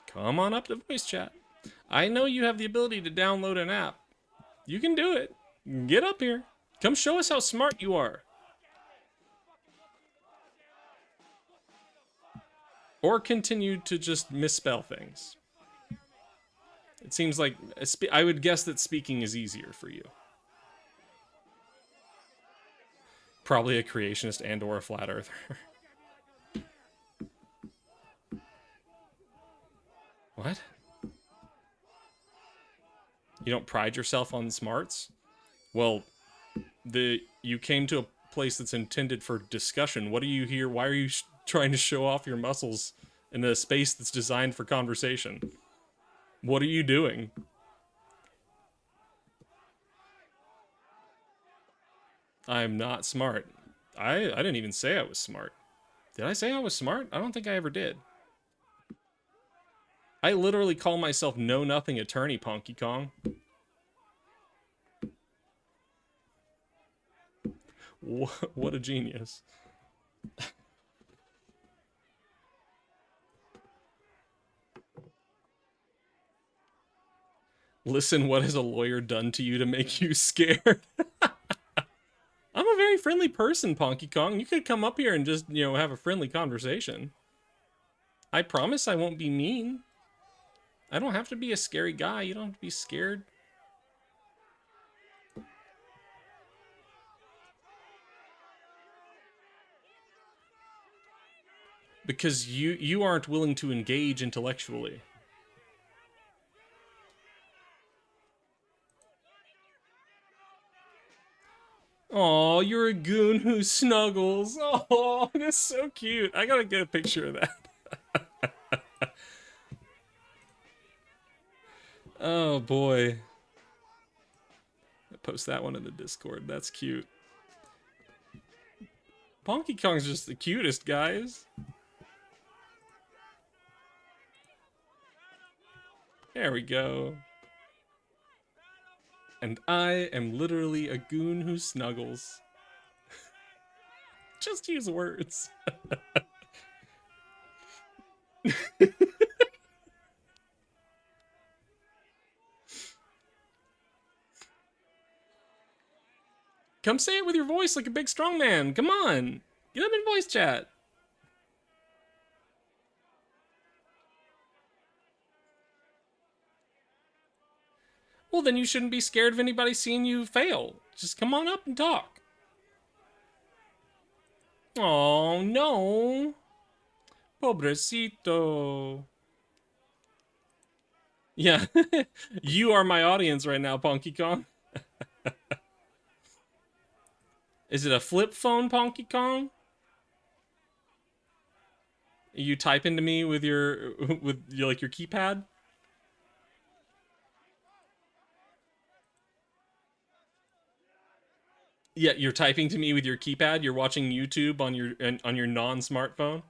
Come on up to voice chat. I know you have the ability to download an app. You can do it. Get up here. Come show us how smart you are. Or continue to just misspell things. It seems like, I would guess that speaking is easier for you. Probably a creationist and or a flat earther. What? You don't pride yourself on smarts? Well, you came to a place that's intended for discussion. What are you here? Why are you trying to show off your muscles in a space that's designed for conversation? What are you doing? I'm not smart. I didn't even say I was smart. Did I say I was smart? I don't think I ever did. I literally call myself know-nothing attorney, Ponky Kong. What a genius. Listen, what has a lawyer done to you to make you scared? I'm a very friendly person, Ponky Kong. You could come up here and just, have a friendly conversation. I promise I won't be mean. I don't have to be a scary guy. You don't have to be scared. Because you aren't willing to engage intellectually. Oh, you're a goon who snuggles. Oh, that's so cute. I gotta get a picture of that. Oh, boy. I'll post that one in the Discord. That's cute. Ponky Kong's just the cutest, guys. There we go. And I am literally a goon who snuggles. Just use words. Come say it with your voice like a big strong man. Come on. Get up in voice chat. Well, then you shouldn't be scared of anybody seeing you fail. Just come on up and talk. Oh, no. Pobrecito. Yeah, you are my audience right now, Ponky Kong. Is it a flip phone, Ponky Kong? You type into me with your keypad? Yeah, you're typing to me with your keypad. You're watching YouTube on your non-smartphone.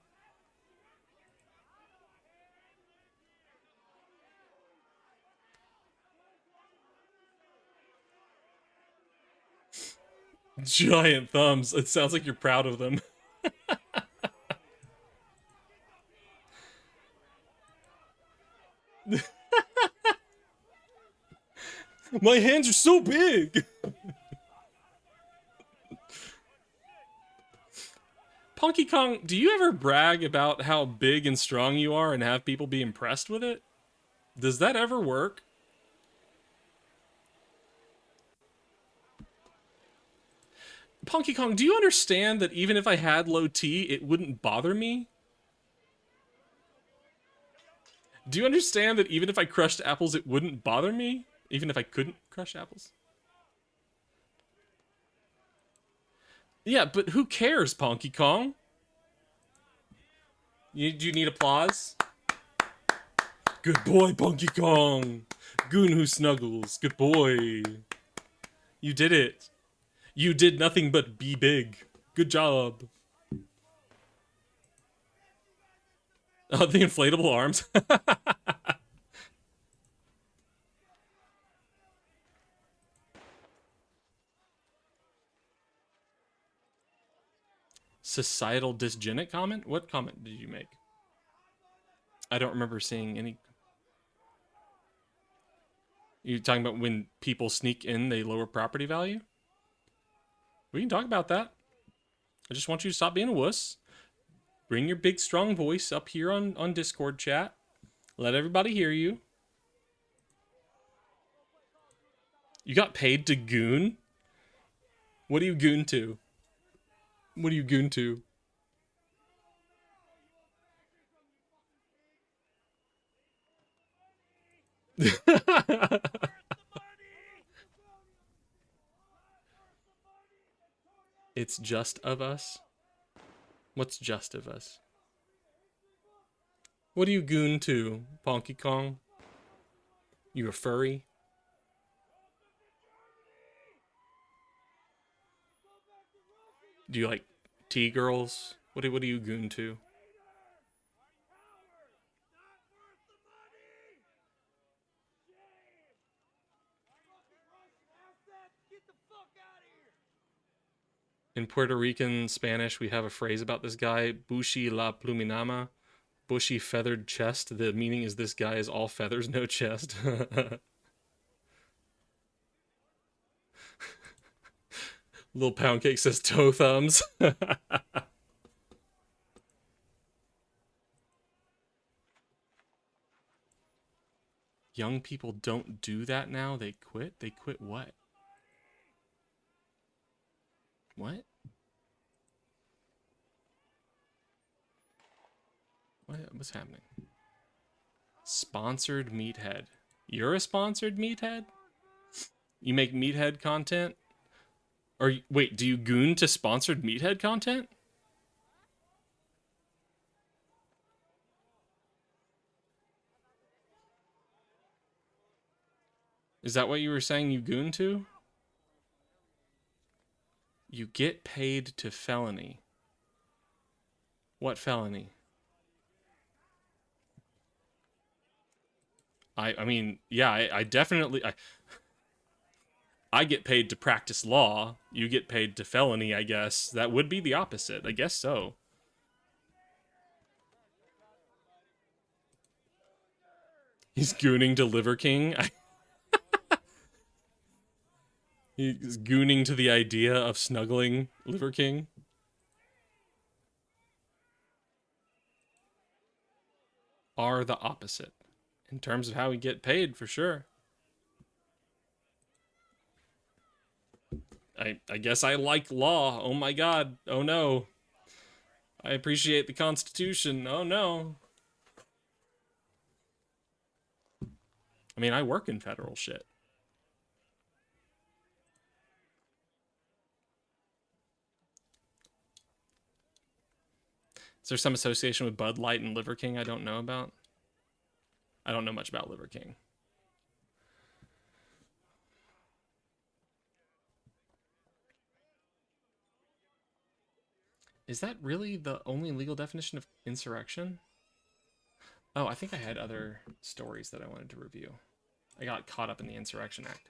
Giant thumbs. It sounds like you're proud of them. My hands are so big! Punky Kong, do you ever brag about how big and strong you are and have people be impressed with it? Does that ever work? Punky Kong, do you understand that even if I had low T, it wouldn't bother me? Do you understand that even if I crushed apples, it wouldn't bother me? Even if I couldn't crush apples? Yeah, but who cares, Punky Kong? Do you need applause? Good boy, Punky Kong! Goon who snuggles. Good boy. You did it. You did nothing but be big. Good job. Oh, the inflatable arms. Societal dysgenic comment? What comment did you make? I don't remember seeing any. You talking about when people sneak in, they lower property value? We can talk about that. I just want you to stop being a wuss. Bring your big, strong voice up here on Discord chat. Let everybody hear you. You got paid to goon? What do you goon to? What do you goon to? It's just of us? What's just of us? What do you goon to, Ponky Kong? You a furry? Do you like T-girls? What do you goon to? In Puerto Rican Spanish, we have a phrase about this guy, Bushi la pluminama, bushy feathered chest. The meaning is this guy is all feathers, no chest. Little Pound Cake says toe thumbs. Young people don't do that now. They quit. They quit what? What? What's happening? Sponsored meathead. You're a sponsored meathead? You make meathead content? Or wait, do you goon to sponsored meathead content? Is that what you were saying you goon to? You get paid to felony. What felony? I mean, yeah, I definitely... I get paid to practice law. You get paid to felony, I guess. That would be the opposite. I guess so. He's gooning to Liver King. He's gooning to the idea of snuggling Liver King. Are the opposite. In terms of how we get paid, for sure. I guess I like law. Oh my god. Oh no. I appreciate the Constitution. Oh no. I mean, I work in federal shit. Is there some association with Bud Light and Liver King I don't know about? I don't know much about Liver King. Is that really the only legal definition of insurrection? Oh, I think I had other stories that I wanted to review. I got caught up in the Insurrection Act.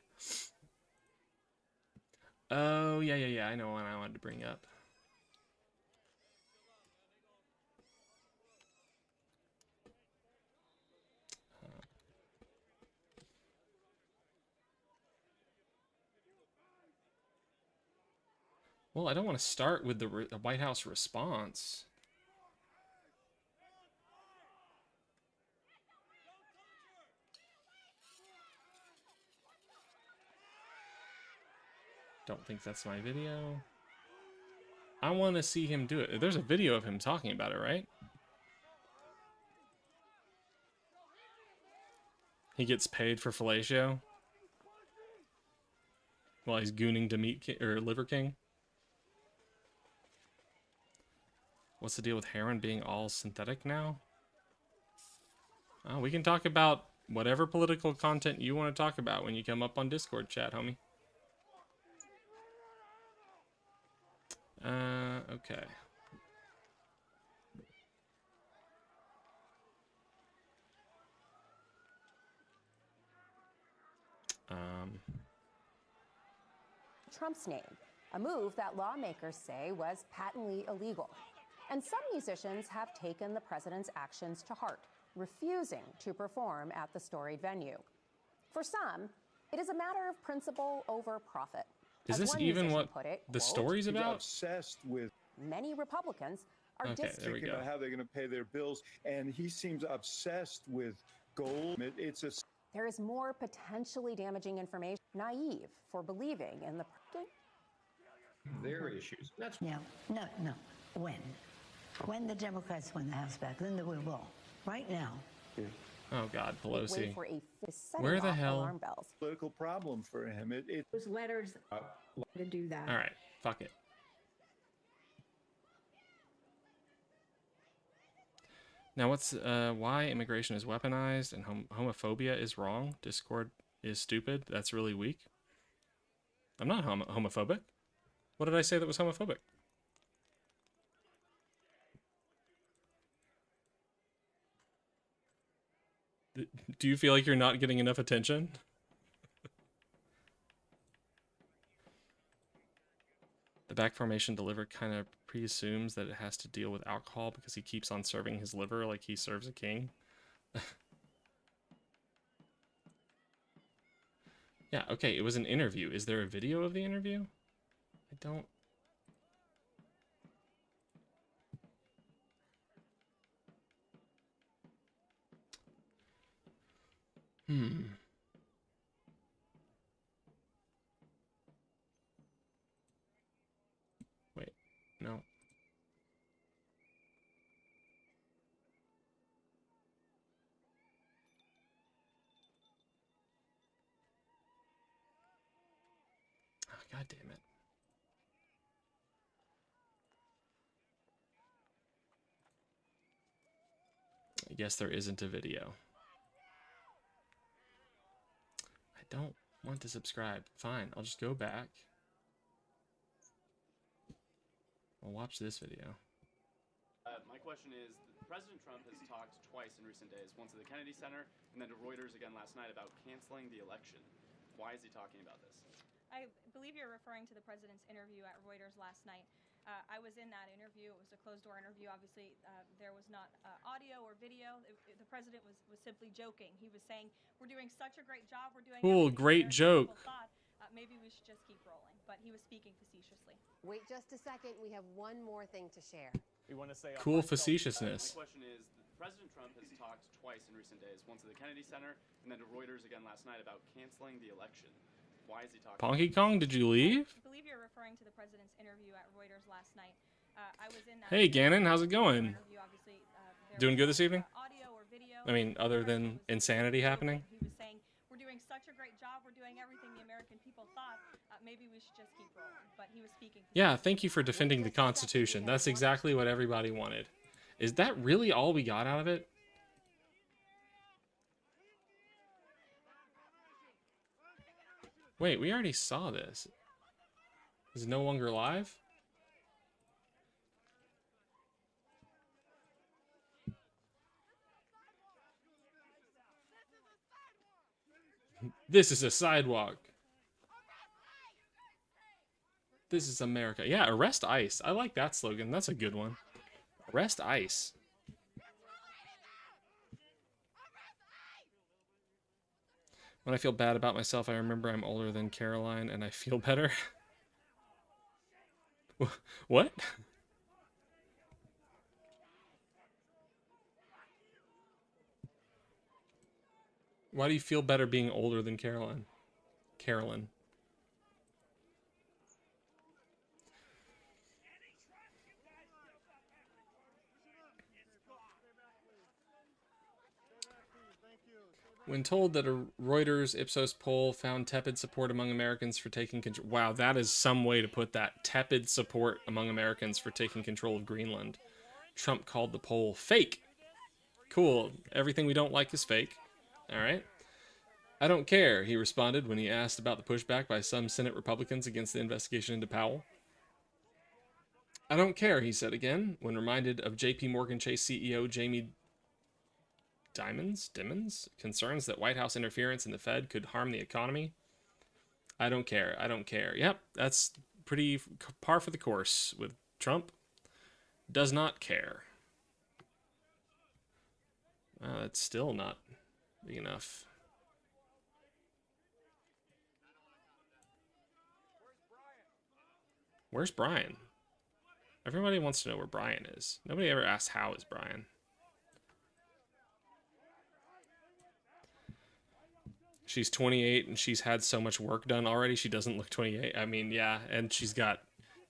Oh, yeah. I know one I wanted to bring up. Well, I don't want to start with the White House response. Don't think that's my video. I want to see him do it. There's a video of him talking about it, right? He gets paid for fellatio while he's gooning to Meat King, or Liver King. What's the deal with heroin being all synthetic now? Oh, we can talk about whatever political content you want to talk about when you come up on Discord chat, homie. Okay. Trump's name, a move that lawmakers say was patently illegal. And some musicians have taken the president's actions to heart, refusing to perform at the storied venue. For some, it is a matter of principle over profit. Is As this one even musician what put it, the quote, story's He's about? obsessed with many Republicans are Okay, there we thinking go. about how they're going to pay their bills, and he seems obsessed with gold. It's a There is more potentially damaging information, naive for believing in the their issues. That's No. When the Democrats win the House back, then we will. Right now. Oh God, Pelosi. wait for a Where the hell? alarm bells. political problem for him. Those letters to do that. All right, fuck it. Now, what's why immigration is weaponized and homophobia is wrong? Discord is stupid. That's really weak. I'm not homophobic. What did I say that was homophobic? Do you feel like you're not getting enough attention? The back formation liver kind of presumes that it has to deal with alcohol because he keeps on serving his liver like he serves a king. Yeah, okay, it was an interview. Is there a video of the interview? I don't... Wait, no. Oh, God damn it. I guess there isn't a video. I don't want to subscribe. Fine, I'll just go back. I'll watch this video. My question is, President Trump has talked twice in recent days, once at the Kennedy Center and then to Reuters again last night about canceling the election. Why is he talking about this? I believe you're referring to the president's interview at Reuters last night. I was in that interview. It was a closed-door interview. Obviously, there was not audio or video. The president was simply joking. He was saying, we're doing such a great job. We're doing Cool, great joke. Maybe we should just keep rolling. But he was speaking facetiously. Wait just a second. We have one more thing to share. We want to say cool facetiousness. My question is, President Trump has talked twice in recent days, once at the Kennedy Center and then to Reuters again last night about canceling the election. Why is he talking? Ponky Kong, did you leave? I believe you're referring to the president's interview at Reuters last night. I was in that Hey, Gannon, how's it going? interview. Obviously, Doing good this evening? audio or video. I mean, other than insanity happening? He was saying, we're doing such a great job. We're doing everything the American people thought. Maybe we should just keep rolling. But he was speaking. Yeah, thank you for defending the Constitution. That's exactly what everybody wanted. Is that really all we got out of it? Wait, we already saw this. Is it no longer live? This is a sidewalk. This is America. Yeah, arrest ICE. I like that slogan. That's a good one. Arrest ICE. When I feel bad about myself, I remember I'm older than Caroline and I feel better. What? Why do you feel better being older than Carolyn? Carolyn. When told that a Reuters Ipsos poll found tepid support among Americans for taking control... Wow, that is some way to put that. Tepid support among Americans for taking control of Greenland. Trump called the poll fake. Cool. Everything we don't like is fake. All right. I don't care, he responded when he asked about the pushback by some Senate Republicans against the investigation into Powell. I don't care, he said again, when reminded of J.P. Morgan Chase CEO Jamie Dimons' concerns that White House interference in the Fed could harm the economy. I don't care. I don't care. Yep, that's pretty par for the course with Trump. Does not care. That's still not big enough. Where's Brian? Everybody wants to know where Brian is. Nobody ever asks how is Brian. She's 28 and she's had so much work done already. She doesn't look 28. I mean, yeah, and she's got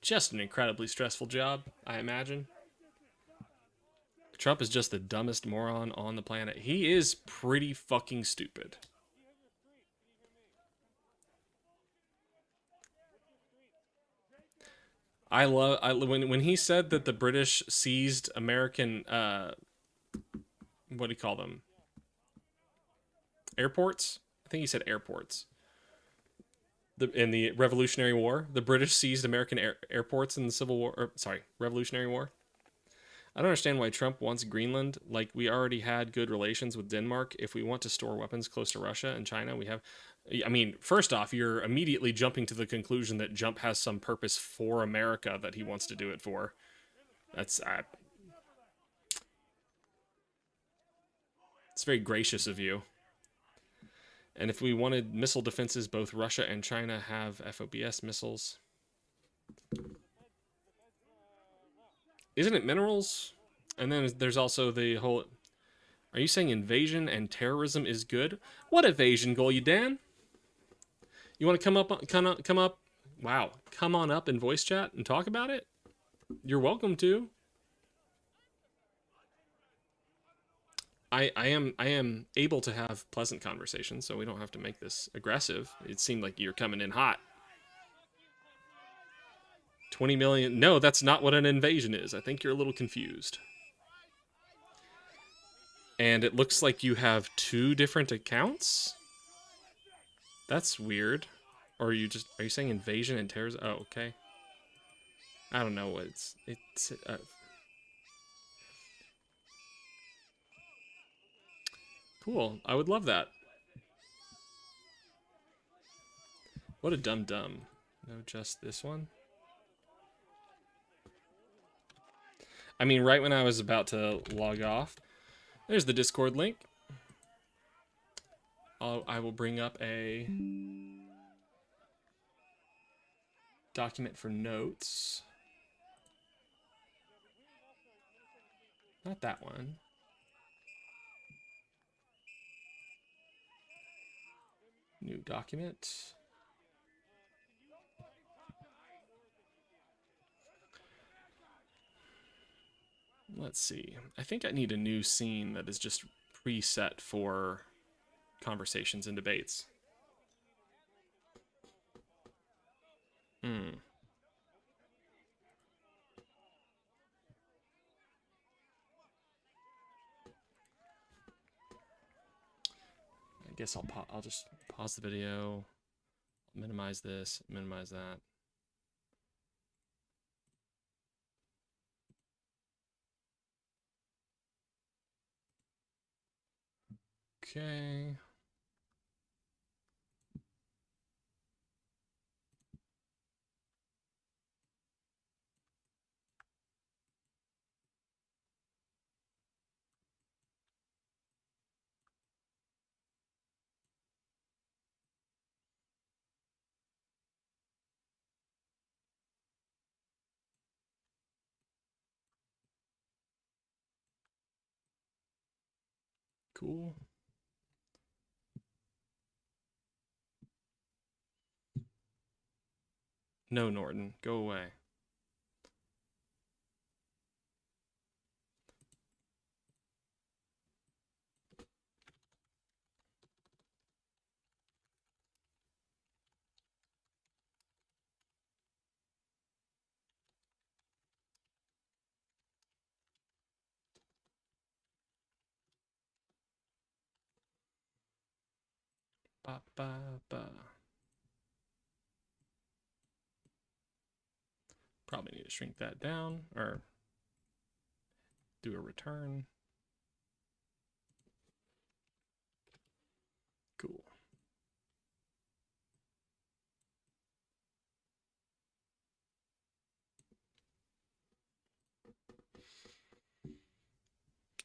just an incredibly stressful job, I imagine. Trump is just the dumbest moron on the planet. He is pretty fucking stupid. When he said that the British seized American what do you call them? Airports? I think he said airports. In the Revolutionary War, the British seized American airports in the Civil War. Revolutionary War. I don't understand why Trump wants Greenland. Like, we already had good relations with Denmark. If we want to store weapons close to Russia and China, we have... I mean, first off, you're immediately jumping to the conclusion that Trump has some purpose for America that he wants to do it for. That's... it's very gracious of you. And if we wanted missile defenses, both Russia and China have FOBS missiles. Isn't it minerals? And then there's also the whole... Are you saying invasion and terrorism is good? What evasion goal, you Dan? You want to come up? Wow, come on up in voice chat and talk about it? You're welcome to. I am able to have pleasant conversations, so we don't have to make this aggressive. It seemed like you're coming in hot. 20 million. No, that's not what an invasion is. I think you're a little confused. And it looks like you have 2 different accounts? That's weird. Or are you saying invasion and terrorism? Oh, okay. I don't know what it's cool. I would love that. What a dum-dum. No, just this one? I mean, right when I was about to log off, there's the Discord link. I will bring up a document for notes. Not that one. New document. Let's see. I think I need a new scene that is just preset for conversations and debates. I guess I'll just pause the video, minimize this, minimize that. Okay. Cool. No, Norton, go away. Ba, ba, ba. Probably need to shrink that down or do a return. Cool.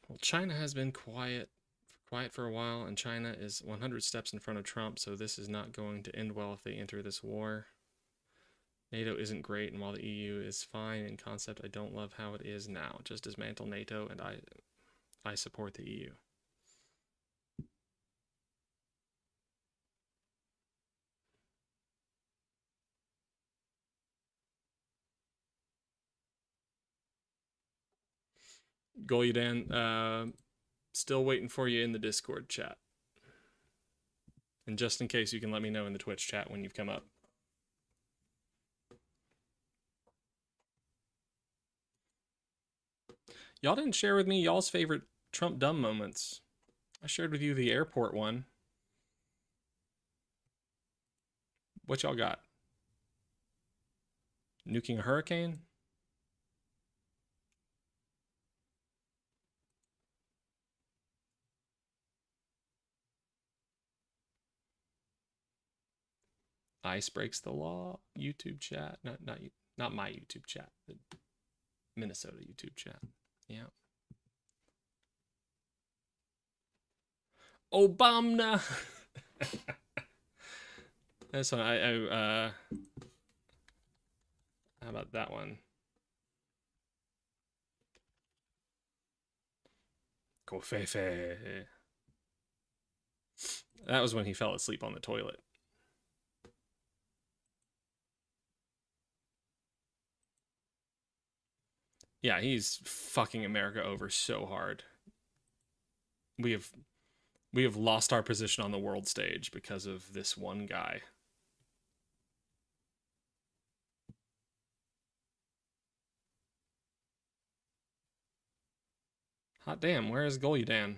Well, China has been quiet for a while, and China is 100 steps in front of Trump, so this is not going to end well if they enter this war. NATO isn't great, and while the EU is fine in concept, I don't love how it is now. Just dismantle NATO, and I support the EU. Golyadan, still waiting for you in the Discord chat. And just in case, you can let me know in the Twitch chat when you've come up. Y'all didn't share with me y'all's favorite Trump dumb moments. I shared with you the airport one. What y'all got? Nuking a hurricane? Ice breaks the law. YouTube chat. Not my YouTube chat. The Minnesota YouTube chat. Yeah. Obama. That's one. How about that one? Kofefe. That was when he fell asleep on the toilet. Yeah, he's fucking America over so hard. We have lost our position on the world stage because of this one guy. Hot damn, where is Golyadan?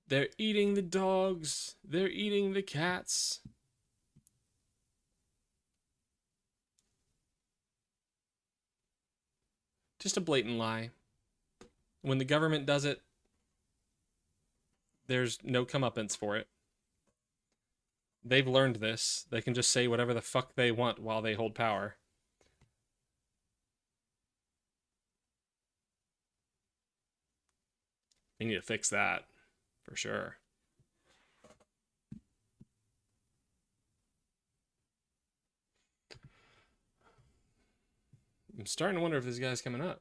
They're eating the dogs. They're eating the cats. Just a blatant lie. When the government does it, there's no comeuppance for it. They've learned this. They can just say whatever the fuck they want while they hold power. They need to fix that, for sure. I'm starting to wonder if this guy's coming up.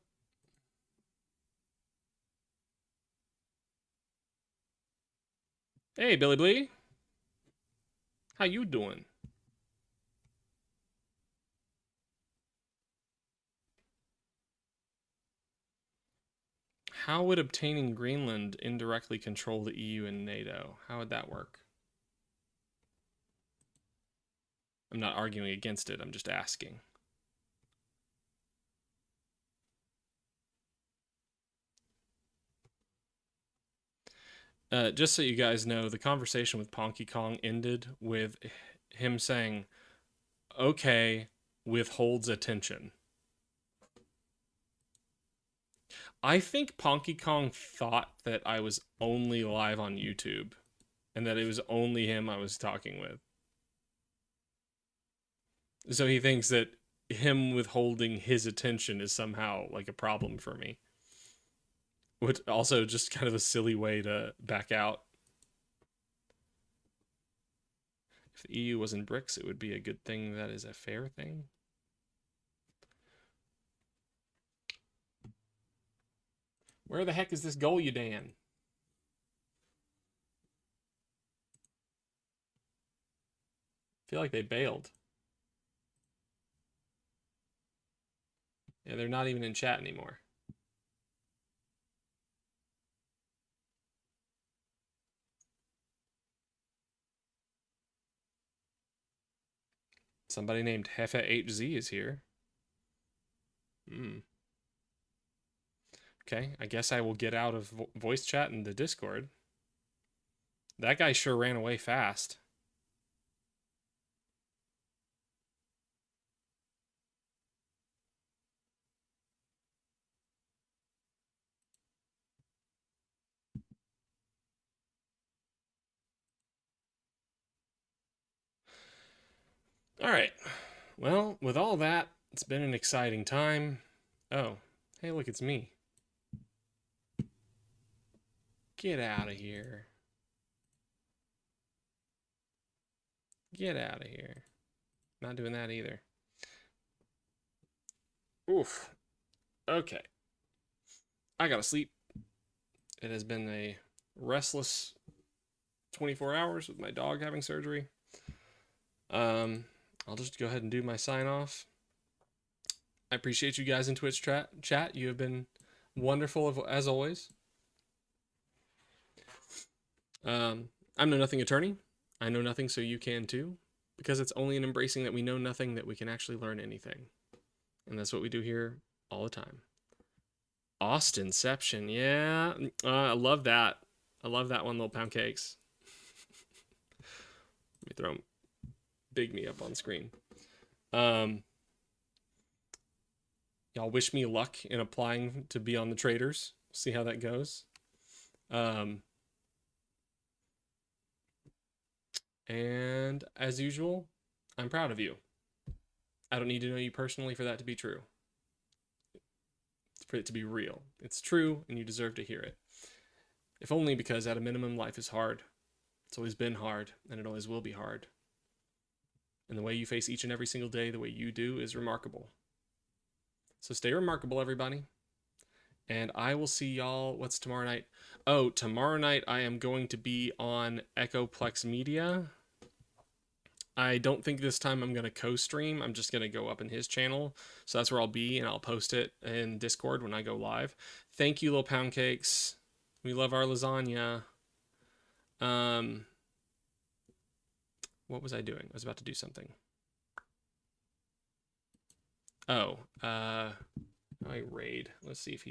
Hey, Billy Blee. How you doing? How would obtaining Greenland indirectly control the EU and NATO? How would that work? I'm not arguing against it, I'm just asking. Just so you guys know, the conversation with Ponky Kong ended with him saying, okay, withholds attention. I think Ponky Kong thought that I was only live on YouTube and that it was only him I was talking with. So he thinks that him withholding his attention is somehow like a problem for me. Which also just kind of a silly way to back out. If the EU was in BRICS, it would be a good thing. That is a fair thing. Where the heck is this Goludan? I feel like they bailed. Yeah, they're not even in chat anymore. Somebody named Hefe8Z is here. Okay, I guess I will get out of voice chat in the Discord. That guy sure ran away fast. All right. Well, with all that, it's been an exciting time. Oh, hey, look, it's me. Get out of here. Get out of here. Not doing that either. Oof. Okay. I gotta sleep. It has been a restless 24 hours with my dog having surgery. I'll just go ahead and do my sign off. I appreciate you guys in Twitch chat. You have been wonderful as always. I'm Know Nothing Attorney. I know nothing, so you can too. Because it's only in embracing that we know nothing that we can actually learn anything. And that's what we do here all the time. Austinception, yeah. I love that. I love that one, Little Pound Cakes. Let me throw Big Me up on screen. Y'all wish me luck in applying to be on the Traders. See how that goes. And as usual, I'm proud of you. I don't need to know you personally for that to be true. For it to be real. It's true, and you deserve to hear it. If only because at a minimum, life is hard. It's always been hard, and it always will be hard. And the way you face each and every single day, the way you do, is remarkable. So stay remarkable, everybody. And I will see y'all, what's tomorrow night? Oh, tomorrow night I am going to be on Echoplex Media. I don't think this time I'm going to co-stream. I'm just going to go up in his channel. So that's where I'll be, and I'll post it in Discord when I go live. Thank you, Little Pound Cakes. We love our lasagna. What was I doing? I was about to do something. Oh, I raid. Let's see if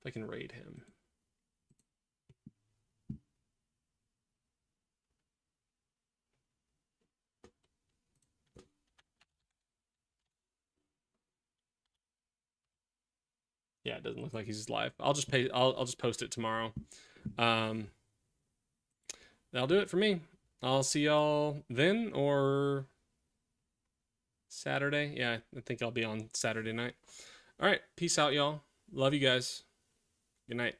I can raid him. Yeah, it doesn't look like he's live. I'll just post it tomorrow. That'll do it for me. I'll see y'all then or Saturday. Yeah, I think I'll be on Saturday night. All right, peace out, y'all. Love you guys. Good night.